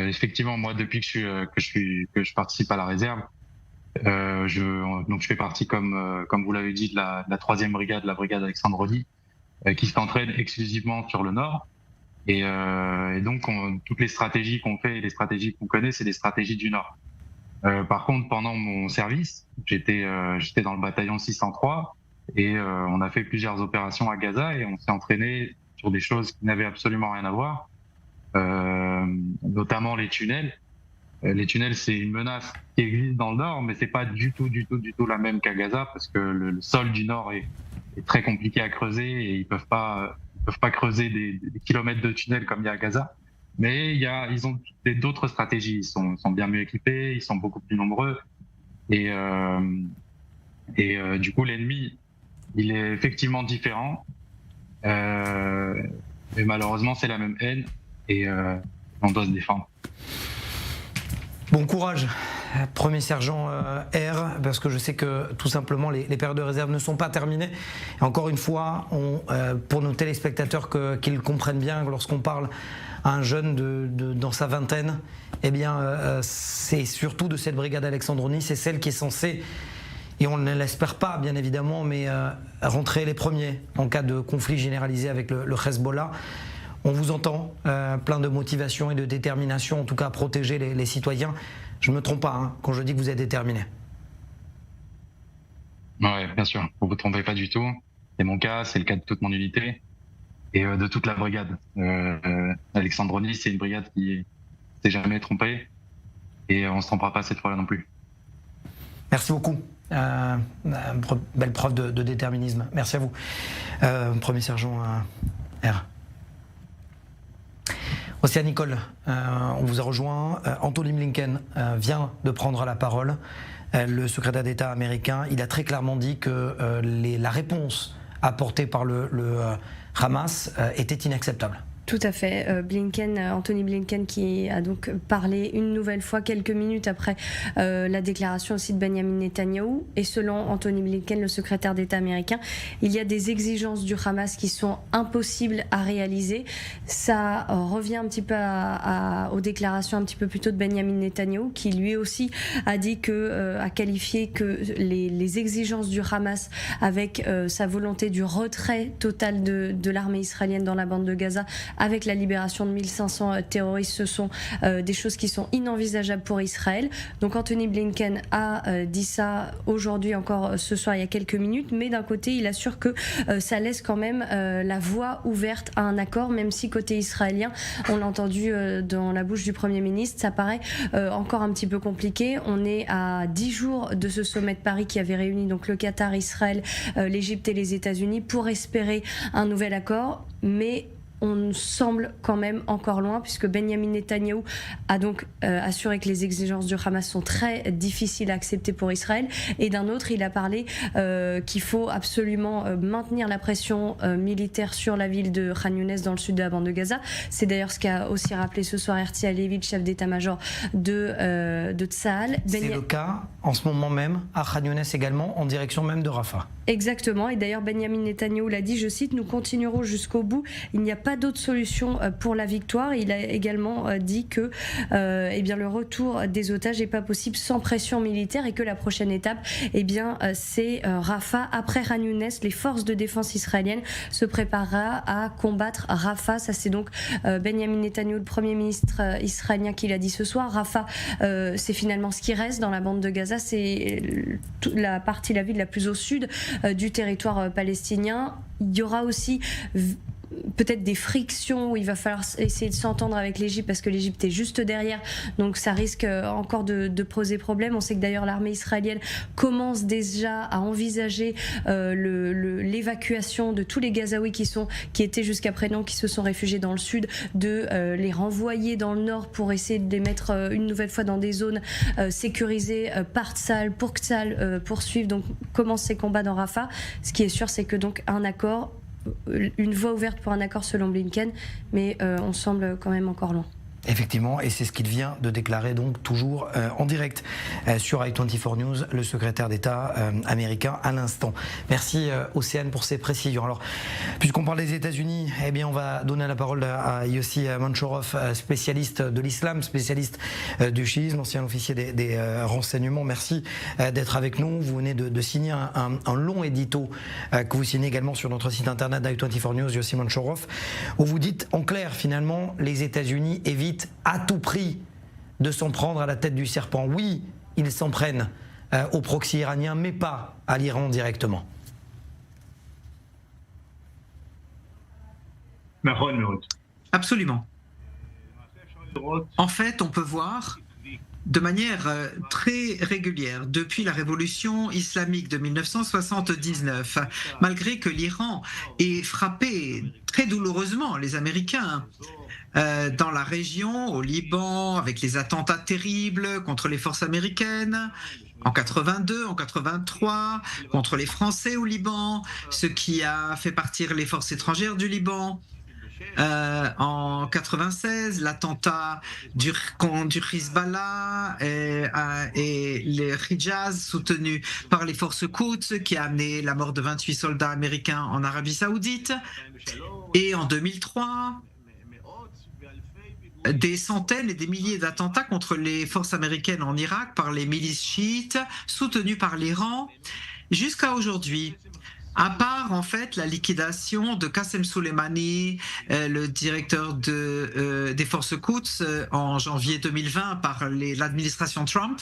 Effectivement, moi, depuis que je participe à la réserve, donc je fais partie, comme vous l'avez dit, de la 3e brigade, la brigade Alexandroni, qui s'entraîne exclusivement sur le nord. Et donc, toutes les stratégies qu'on fait et les stratégies qu'on connaît, c'est des stratégies du nord. Par contre, pendant mon service, j'étais dans le bataillon 603 et on a fait plusieurs opérations à Gaza et on s'est entraîné sur des choses qui n'avaient absolument rien à voir, notamment les tunnels. Les tunnels, c'est une menace qui existe dans le nord, mais c'est pas du tout la même qu'à Gaza, parce que le sol du nord est très compliqué à creuser et ils peuvent pas creuser des kilomètres de tunnels comme il y a à Gaza. Mais ils ont d'autres stratégies. Ils sont bien mieux équipés, ils sont beaucoup plus nombreux. Et du coup, l'ennemi, il est effectivement différent. Mais malheureusement, c'est la même haine et on doit se défendre. Bon courage, premier sergent R, parce que je sais que tout simplement les périodes de réserve ne sont pas terminées. Et encore une fois, pour nos téléspectateurs qu'ils comprennent bien, lorsqu'on parle à un jeune dans sa vingtaine, eh bien c'est surtout de cette brigade Alexandroni, c'est celle qui est censée, et on ne l'espère pas bien évidemment, mais rentrer les premiers en cas de conflit généralisé avec le Hezbollah. On vous entend, plein de motivation et de détermination, en tout cas à protéger les citoyens. Je ne me trompe pas quand je dis que vous êtes déterminé. Oui, bien sûr, vous ne vous trompez pas du tout. C'est mon cas, c'est le cas de toute mon unité et de toute la brigade. Alexandroni, c'est une brigade qui ne s'est jamais trompée et on ne se trompera pas cette fois-là non plus. Merci beaucoup. Belle preuve de déterminisme. Merci à vous, premier sergent R. Océane Nicole, on vous a rejoint. Anthony Blinken vient de prendre la parole. Le secrétaire d'État américain, il a très clairement dit que la réponse apportée par le Hamas était inacceptable. Tout à fait. Anthony Blinken qui a donc parlé une nouvelle fois quelques minutes après la déclaration aussi de Benjamin Netanyahou. Et selon Anthony Blinken, le secrétaire d'État américain, il y a des exigences du Hamas qui sont impossibles à réaliser. Ça revient un petit peu aux déclarations un petit peu plus tôt de Benjamin Netanyahou, qui lui aussi a dit a qualifié que les exigences du Hamas avec sa volonté du retrait total de l'armée israélienne dans la bande de Gaza, avec la libération de 1500 terroristes, ce sont des choses qui sont inenvisageables pour Israël. Donc Anthony Blinken a dit ça aujourd'hui encore ce soir, il y a quelques minutes, mais d'un côté il assure que ça laisse quand même la voie ouverte à un accord, même si côté israélien, on l'a entendu dans la bouche du Premier ministre, ça paraît encore un petit peu compliqué. On est à 10 jours de ce sommet de Paris qui avait réuni donc le Qatar, Israël, l'Égypte et les États-Unis pour espérer un nouvel accord, mais on semble quand même encore loin, puisque Benjamin Netanyahou a donc assuré que les exigences du Hamas sont très difficiles à accepter pour Israël. Et d'un autre, il a parlé qu'il faut absolument maintenir la pression militaire sur la ville de Khan Younes dans le sud de la bande de Gaza. C'est d'ailleurs ce qu'a aussi rappelé ce soir Herzi Halevi, le chef d'état-major de Tsahal. C'est le cas en ce moment même à Khan Younes également, en direction même de Rafah. Exactement, et d'ailleurs Benjamin Netanyahou l'a dit, je cite, « Nous continuerons jusqu'au bout, il n'y a pas pas d'autre solution pour la victoire. Il a également dit que le retour des otages n'est pas possible sans pression militaire et que la prochaine étape, c'est Rafah. Après Khan Younes, les forces de défense israéliennes se préparera à combattre Rafah. Ça, c'est donc Benjamin Netanyahou, le Premier ministre israélien, qui l'a dit ce soir. Rafah, c'est finalement ce qui reste dans la bande de Gaza. C'est la ville la plus au sud du territoire palestinien. Il y aura aussi peut-être des frictions où il va falloir essayer de s'entendre avec l'Égypte parce que l'Égypte est juste derrière, donc ça risque encore de poser problème. On sait que d'ailleurs l'armée israélienne commence déjà à envisager l'évacuation de tous les Gazaouis qui étaient jusqu'à présent, qui se sont réfugiés dans le sud, de les renvoyer dans le nord pour essayer de les mettre une nouvelle fois dans des zones sécurisées par Tsahal, pour que Tsahal poursuive donc commence ses combats dans Rafah. Ce qui est sûr, c'est que donc une voie ouverte pour un accord selon Blinken, mais on semble quand même encore loin. Effectivement, et c'est ce qu'il vient de déclarer donc toujours en direct sur i24 News, le secrétaire d'État américain à l'instant. Merci Océane pour ces précisions. Alors, puisqu'on parle des États-Unis, on va donner la parole à Yossi Manchourov, spécialiste de l'islam, spécialiste du chiisme, ancien officier des renseignements. Merci d'être avec nous. Vous venez de signer un long édito que vous signez également sur notre site internet i24 News, Yossi Manchourov, où vous dites en clair finalement les États-Unis évitent à tout prix de s'en prendre à la tête du serpent. Oui, ils s'en prennent au proxy iranien, mais pas à l'Iran directement. Absolument. En fait, on peut voir de manière très régulière depuis la révolution islamique de 1979, malgré que l'Iran ait frappé très douloureusement les Américains dans la région, au Liban, avec les attentats terribles contre les forces américaines, en 82, en 83, contre les Français au Liban, ce qui a fait partir les forces étrangères du Liban. En 96, l'attentat du Hezbollah et les Hijaz soutenus par les forces Quds qui a amené la mort de 28 soldats américains en Arabie Saoudite. Et en 2003, des centaines et des milliers d'attentats contre les forces américaines en Irak par les milices chiites soutenues par l'Iran jusqu'à aujourd'hui. À part en fait la liquidation de Qassem Soleimani, le directeur des forces Quds en janvier 2020 par l'administration Trump,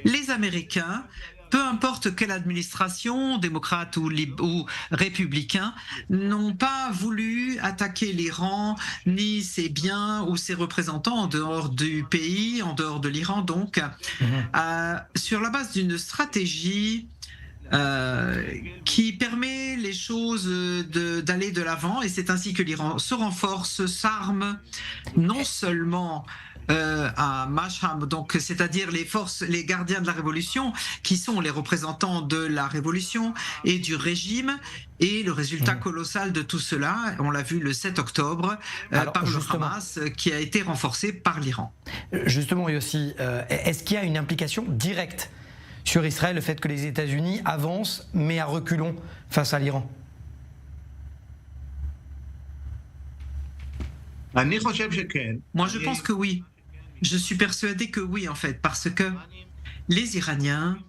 les Américains, peu importe quelle administration, démocrate ou républicain, n'ont pas voulu attaquer l'Iran, ni ses biens ou ses représentants en dehors du pays, en dehors de l'Iran donc, sur la base d'une stratégie qui permet les choses d'aller de l'avant, et c'est ainsi que l'Iran se renforce, s'arme, non seulement à Mashhad, donc c'est-à-dire les gardiens de la révolution, qui sont les représentants de la révolution et du régime, et le résultat colossal de tout cela, on l'a vu le 7 octobre par le Hamas, qui a été renforcé par l'Iran. Justement, Yossi, est-ce qu'il y a une implication directe sur Israël, le fait que les États-Unis avancent, mais à reculons face à l'Iran? Moi, je pense que oui. Je suis persuadé que oui, en fait, parce que les Iraniens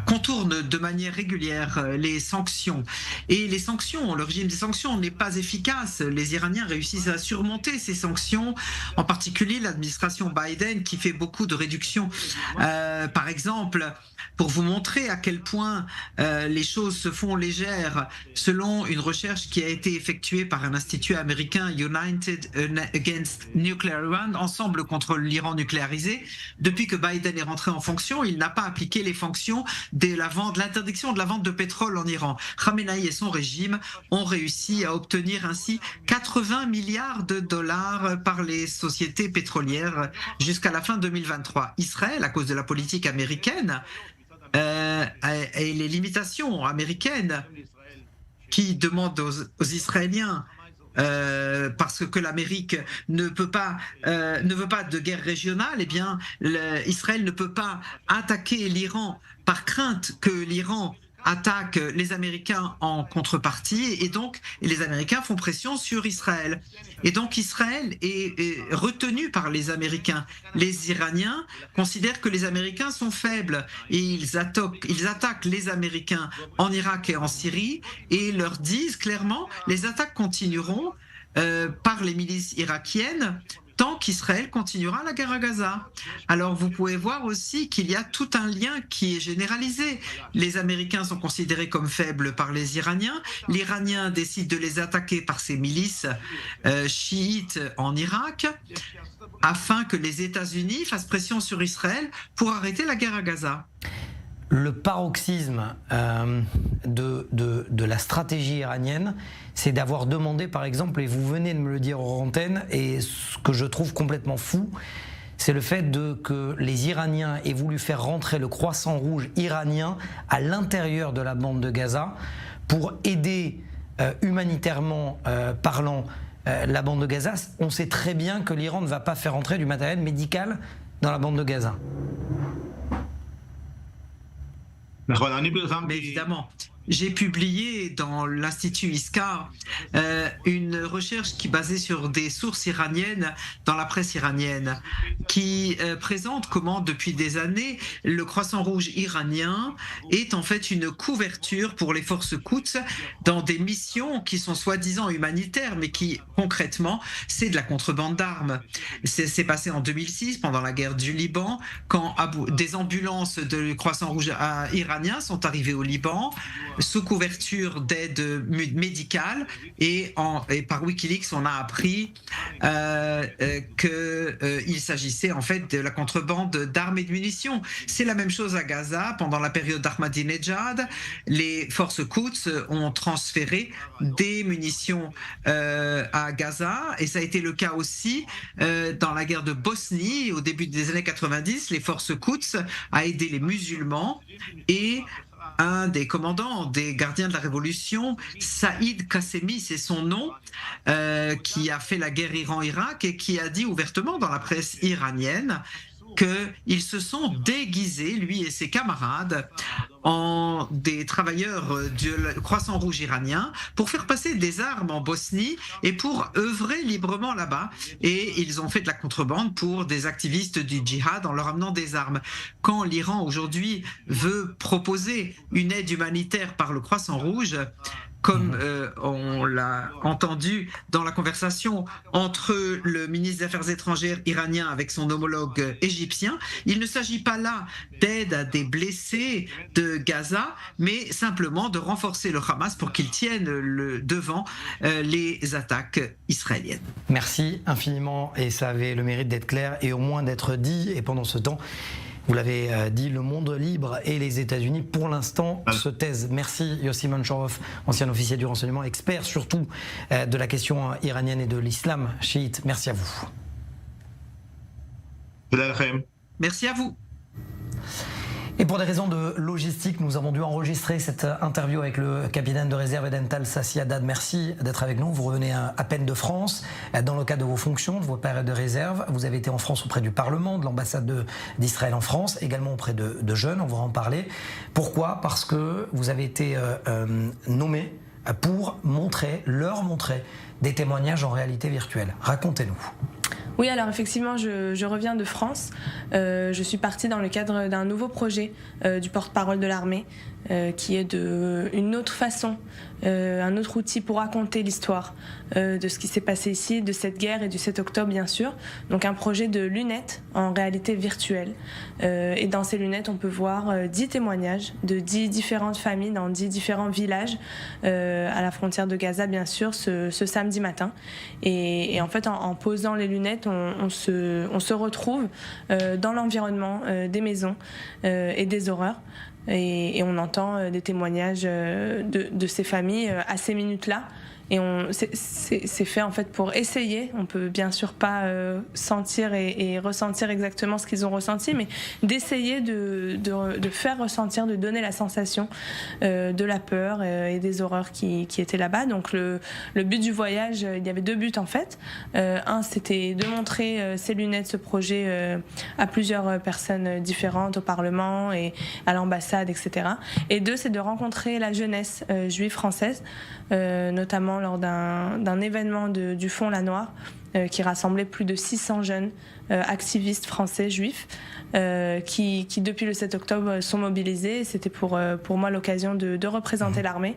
contournent de manière régulière les sanctions. Et les sanctions, le régime des sanctions n'est pas efficace. Les Iraniens réussissent à surmonter ces sanctions, en particulier l'administration Biden qui fait beaucoup de réductions. Par exemple, pour vous montrer à quel point les choses se font légères, selon une recherche qui a été effectuée par un institut américain, United Against Nuclear Iran, Ensemble contre l'Iran nucléarisé, depuis que Biden est rentré en fonction, il n'a pas appliqué les sanctions de l'interdiction de la vente de pétrole en Iran. Khamenei et son régime ont réussi à obtenir ainsi 80 milliards de dollars par les sociétés pétrolières jusqu'à la fin 2023. Israël, à cause de la politique américaine et les limitations américaines qui demandent aux Israéliens parce que l'Amérique ne veut pas de guerre régionale, eh bien, Israël ne peut pas attaquer l'Iran par crainte que l'Iran attaquent les Américains en contrepartie et donc les Américains font pression sur Israël. Et donc Israël est retenu par les Américains. Les Iraniens considèrent que les Américains sont faibles et ils attaquent les Américains en Irak et en Syrie et leur disent clairement les attaques continueront par les milices irakiennes tant qu'Israël continuera la guerre à Gaza. Alors vous pouvez voir aussi qu'il y a tout un lien qui est généralisé. Les Américains sont considérés comme faibles par les Iraniens. L'Iranien décide de les attaquer par ses milices chiites en Irak afin que les États-Unis fassent pression sur Israël pour arrêter la guerre à Gaza. Le paroxysme de la stratégie iranienne, c'est d'avoir demandé, par exemple, et vous venez de me le dire hors antenne, et ce que je trouve complètement fou, c'est le fait que les Iraniens aient voulu faire rentrer le Croissant Rouge iranien à l'intérieur de la bande de Gaza pour aider humanitairement parlant la bande de Gaza. On sait très bien que l'Iran ne va pas faire rentrer du matériel médical dans la bande de Gaza. Mais évidemment, j'ai publié dans l'Institut ISCA une recherche qui est basée sur des sources iraniennes dans la presse iranienne qui présente comment depuis des années le Croissant Rouge iranien est en fait une couverture pour les forces Quds dans des missions qui sont soi-disant humanitaires mais qui concrètement c'est de la contrebande d'armes. C'est passé en 2006 pendant la guerre du Liban quand des ambulances de Croissant Rouge iranien sont arrivées au Liban sous couverture d'aide médicale et par Wikileaks on a appris qu'il s'agissait en fait de la contrebande d'armes et de munitions. C'est la même chose à Gaza pendant la période d'Ahmadinejad. Les forces Quds ont transféré des munitions à Gaza et ça a été le cas aussi dans la guerre de Bosnie au début des années 90. Les forces Quds a aidé les musulmans et un des commandants des gardiens de la Révolution, Saïd Qassemi, c'est son nom, qui a fait la guerre Iran-Irak et qui a dit ouvertement dans la presse iranienne qu'ils se sont déguisés, lui et ses camarades, en des travailleurs du Croissant Rouge iranien pour faire passer des armes en Bosnie et pour œuvrer librement là-bas. Et ils ont fait de la contrebande pour des activistes du djihad en leur amenant des armes. Quand l'Iran aujourd'hui veut proposer une aide humanitaire par le Croissant Rouge, comme on l'a entendu dans la conversation entre le ministre des Affaires étrangères iranien avec son homologue égyptien, il ne s'agit pas là d'aide à des blessés de Gaza, mais simplement de renforcer le Hamas pour qu'il tienne devant les attaques israéliennes. Merci infiniment, et ça avait le mérite d'être clair et au moins d'être dit, et pendant ce temps, vous l'avez dit, le monde libre et les États-Unis, pour l'instant, se taisent. Merci Yossi Manchorov, ancien officier du renseignement, expert surtout de la question iranienne et de l'islam chiite. Merci à vous. Merci à vous. Et pour des raisons de logistique, nous avons dû enregistrer cette interview avec le capitaine de réserve Edental Sassi Haddad. Merci d'être avec nous. Vous revenez à peine de France. Dans le cadre de vos fonctions, de vos périodes de réserve, vous avez été en France auprès du Parlement, de l'ambassade d'Israël en France, également auprès de jeunes. On va en parler. Pourquoi ? Parce que vous avez été nommé pour leur montrer des témoignages en réalité virtuelle. Racontez-nous. Oui, alors effectivement, je reviens de France. Je suis partie dans le cadre d'un nouveau projet du porte-parole de l'armée, qui est une autre façon, un autre outil pour raconter l'histoire de ce qui s'est passé ici, de cette guerre et du 7 octobre, bien sûr. Donc un projet de lunettes en réalité virtuelle. Et dans ces lunettes, on peut voir 10 témoignages de 10 différentes familles dans 10 différents villages à la frontière de Gaza, bien sûr, ce samedi matin. Et en fait, en posant les lunettes, on se retrouve dans l'environnement des maisons et des horreurs. Et on entend des témoignages de ces familles à ces minutes-là. Et c'est fait en fait pour essayer. On peut bien sûr pas sentir et ressentir exactement ce qu'ils ont ressenti, mais d'essayer de faire ressentir, de donner la sensation de la peur et des horreurs qui étaient là-bas. Donc le but du voyage, il y avait 2 buts en fait. Un, c'était de montrer ces lunettes, ce projet à plusieurs personnes différentes au Parlement et à l'ambassade, etc. Et 2, c'est de rencontrer la jeunesse juive française, notamment lors d'un événement du Fonds La Noire qui rassemblait plus de 600 jeunes activistes français juifs qui depuis le 7 octobre sont mobilisés. C'était pour moi l'occasion de représenter l'armée,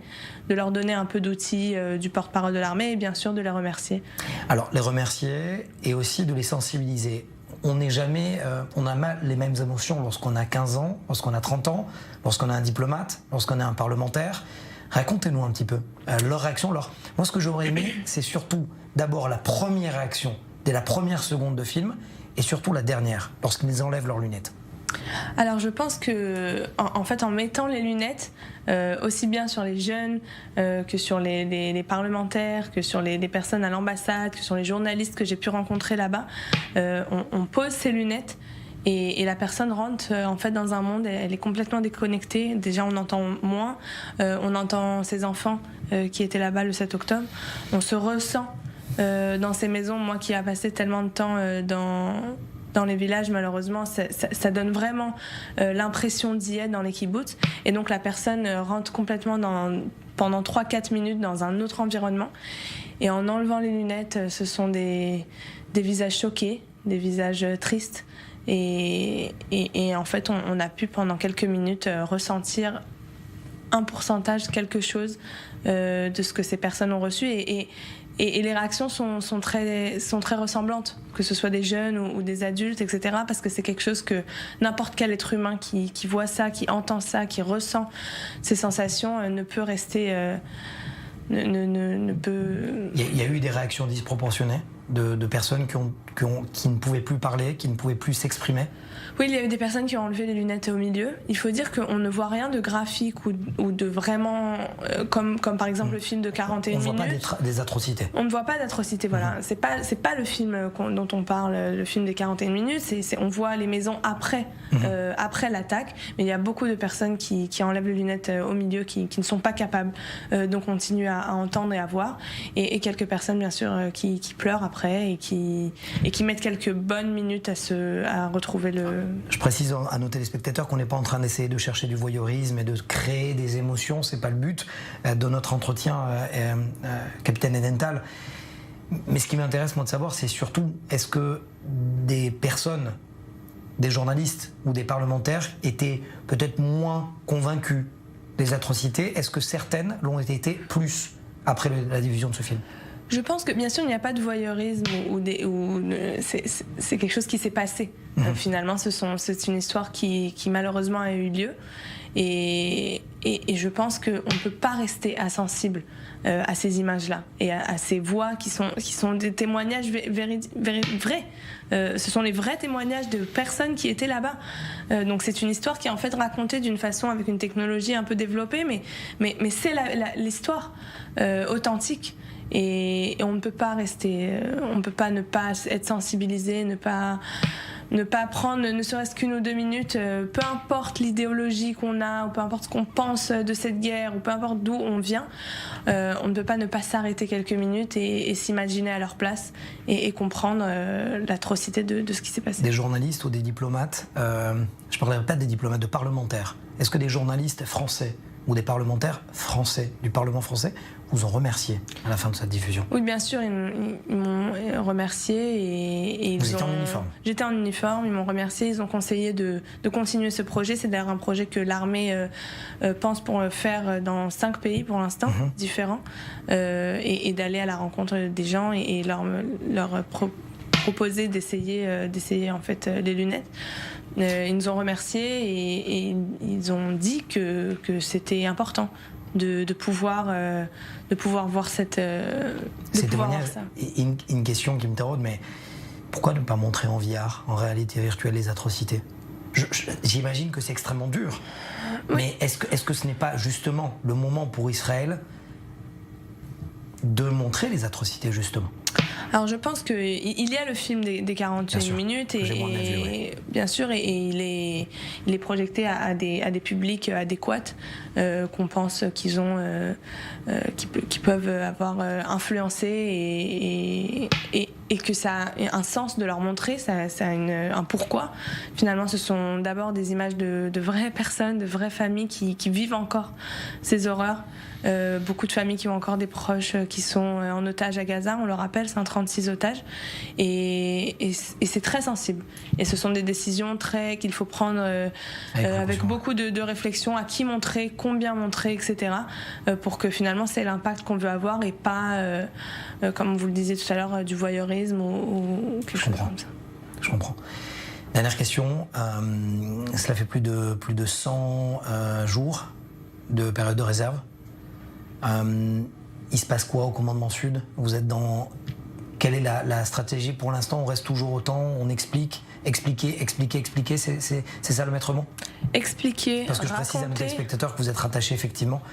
de leur donner un peu d'outils du porte-parole de l'armée et bien sûr de les remercier. Alors les remercier et aussi de les sensibiliser. On n'est jamais, on a mal les mêmes émotions lorsqu'on a 15 ans, lorsqu'on a 30 ans, lorsqu'on a un diplomate, lorsqu'on a un parlementaire. Racontez-nous un petit peu leur réaction. Moi, ce que j'aurais aimé, c'est surtout d'abord la première réaction, dès la première seconde de film, et surtout la dernière, lorsqu'ils enlèvent leurs lunettes. Alors je pense que en fait en mettant les lunettes aussi bien sur les jeunes que sur les parlementaires, que sur les personnes à l'ambassade, que sur les journalistes que j'ai pu rencontrer là-bas, on pose ces lunettes et la personne rentre en fait dans un monde, elle est complètement déconnectée. Déjà on entend moins, on entend ses enfants qui étaient là-bas le 7 octobre, on se ressent dans ces maisons. Moi qui a passé tellement de temps dans les villages, malheureusement, ça donne vraiment l'impression d'y être dans les kibboutz. Et donc la personne rentre complètement pendant 3-4 minutes dans un autre environnement. Et en enlevant les lunettes, ce sont des visages choqués, des visages tristes. Et en fait, on a pu pendant quelques minutes ressentir un pourcentage, quelque chose de ce que ces personnes ont reçu. Et les réactions sont très ressemblantes, que ce soit des jeunes ou des adultes, etc. Parce que c'est quelque chose que n'importe quel être humain qui voit ça, qui entend ça, qui ressent ces sensations ne peut rester... ne peut... Il y a eu des réactions disproportionnées de personnes qui ne pouvaient plus parler, qui ne pouvaient plus s'exprimer. Oui, il y a eu des personnes qui ont enlevé les lunettes au milieu. Il faut dire qu'on ne voit rien de graphique ou de vraiment... comme par exemple le film de 41 minutes. On ne voit pas des atrocités. On ne voit pas d'atrocités, voilà. C'est pas le film dont on parle, le film des 41 minutes. On voit les maisons après l'attaque. Mais il y a beaucoup de personnes qui enlèvent les lunettes au milieu, qui ne sont pas capables. Donc on continue à entendre et à voir. Et quelques personnes, bien sûr, qui pleurent après et qui mettent quelques bonnes minutes à retrouver le... Je précise à nos téléspectateurs qu'on n'est pas en train d'essayer de chercher du voyeurisme et de créer des émotions, c'est pas le but de notre entretien, capitaine Edental. Mais ce qui m'intéresse moi de savoir, c'est surtout, est-ce que des personnes, des journalistes ou des parlementaires étaient peut-être moins convaincus des atrocités? Est-ce que certaines l'ont été plus après la diffusion de ce film? Je pense que bien sûr il n'y a pas de voyeurisme c'est quelque chose qui s'est passé. Finalement c'est une histoire qui malheureusement a eu lieu et je pense qu'on ne peut pas rester insensible à ces images-là et à ces voix qui sont des témoignages vrais. Ce sont les vrais témoignages de personnes qui étaient là-bas. Donc c'est une histoire qui est en fait racontée d'une façon avec une technologie un peu développée, mais c'est l'histoire authentique. Et on ne peut pas rester, on ne peut pas ne pas être sensibilisé, ne pas prendre ne serait-ce qu'une ou 2 minutes, peu importe l'idéologie qu'on a, ou peu importe ce qu'on pense de cette guerre, ou peu importe d'où on vient, on ne peut pas ne pas s'arrêter quelques minutes et s'imaginer à leur place et comprendre l'atrocité de ce qui s'est passé. Des journalistes ou des diplomates, je ne parlerai pas des diplomates, de parlementaires. Est-ce que des journalistes français ou des parlementaires français, du Parlement français, vous ont remercié à la fin de cette diffusion? Oui, bien sûr, ils m'ont remercié et vous étiez en uniforme? J'étais en uniforme, ils m'ont remercié, ils ont conseillé de continuer ce projet. C'est d'ailleurs un projet que l'armée pense pour faire dans 5 pays pour l'instant, différents, et d'aller à la rencontre des gens et leur proposer d'essayer en fait les lunettes. Ils nous ont remerciés et ils ont dit que c'était important de pouvoir voir ces témoignages. Une question qui me taraude, mais pourquoi ne pas montrer en VR, en réalité virtuelle, les atrocités? J'imagine que c'est extrêmement dur, oui. Mais est-ce que ce n'est pas justement le moment pour Israël de montrer les atrocités justement. Alors je pense qu'il y a le film des 41 minutes bien sûr, et il est projeté à des publics adéquats qu'on pense qu'ils ont, qui peuvent avoir influencé et que ça a un sens de leur montrer, ça a un pourquoi. Finalement, ce sont d'abord des images de vraies personnes, de vraies familles qui vivent encore ces horreurs. Beaucoup de familles qui ont encore des proches qui sont en otage à Gaza, on le rappelle, 136 otages, et c'est très sensible. Et ce sont des décisions qu'il faut prendre avec beaucoup de réflexion, à qui montrer, combien montrer, etc., pour que finalement c'est l'impact qu'on veut avoir et pas, comme vous le disiez tout à l'heure, du voyeurisme ou quelque chose comme ça. Je comprends. Dernière question, cela fait plus de 100 jours de période de réserve. Il se passe quoi au commandement sud? Vous êtes dans... Quelle est la stratégie pour l'instant? On reste toujours autant, on expliquer, c'est ça le maître mot? Expliquer, parce que je précise à nos téléspectateurs que vous êtes rattaché effectivement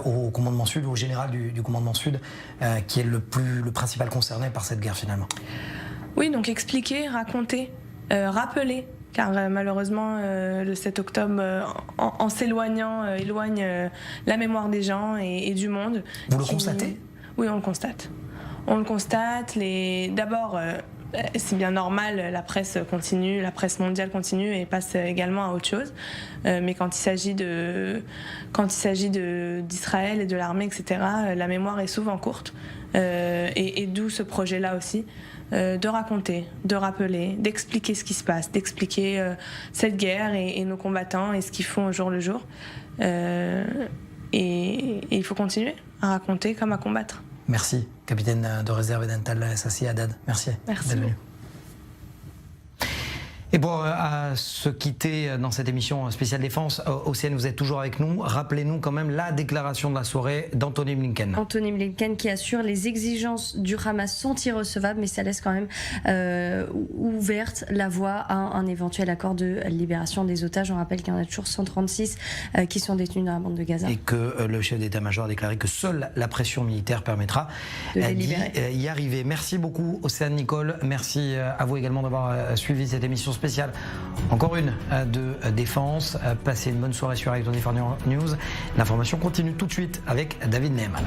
au commandement sud, au général du commandement sud, qui est le principal concerné par cette guerre finalement. Oui, donc expliquer, raconter, rappeler. Car malheureusement, le 7 octobre, en s'éloignant, éloigne la mémoire des gens et du monde. Vous le constatez? Oui, on le constate. On le constate. D'abord, c'est bien normal, la presse continue, la presse mondiale continue et passe également à autre chose. Mais quand il s'agit d'Israël et de l'armée, etc., la mémoire est souvent courte. Et d'où ce projet-là aussi. De raconter, de rappeler, d'expliquer ce qui se passe, d'expliquer cette guerre et nos combattants et ce qu'ils font au jour le jour. Et il faut continuer à raconter comme à combattre. Merci, capitaine de réserve et d'Antal Sassi Haddad. Merci. Merci. D'être venu. Et pour se quitter dans cette émission spéciale défense, Océane, vous êtes toujours avec nous. Rappelez-nous quand même la déclaration de la soirée d'Anthony Blinken. Anthony Blinken qui assure les exigences du Hamas sont irrecevables, mais ça laisse quand même ouverte la voie à un éventuel accord de libération des otages. On rappelle qu'il y en a toujours 136 qui sont détenus dans la bande de Gaza. Et que le chef d'état-major a déclaré que seule la pression militaire permettra d'y arriver. Merci beaucoup Océane Nicole. Merci à vous également d'avoir suivi cette émission spéciale, encore une de défense. Passez une bonne soirée sur Electronic News. L'information continue tout de suite avec David Neyman.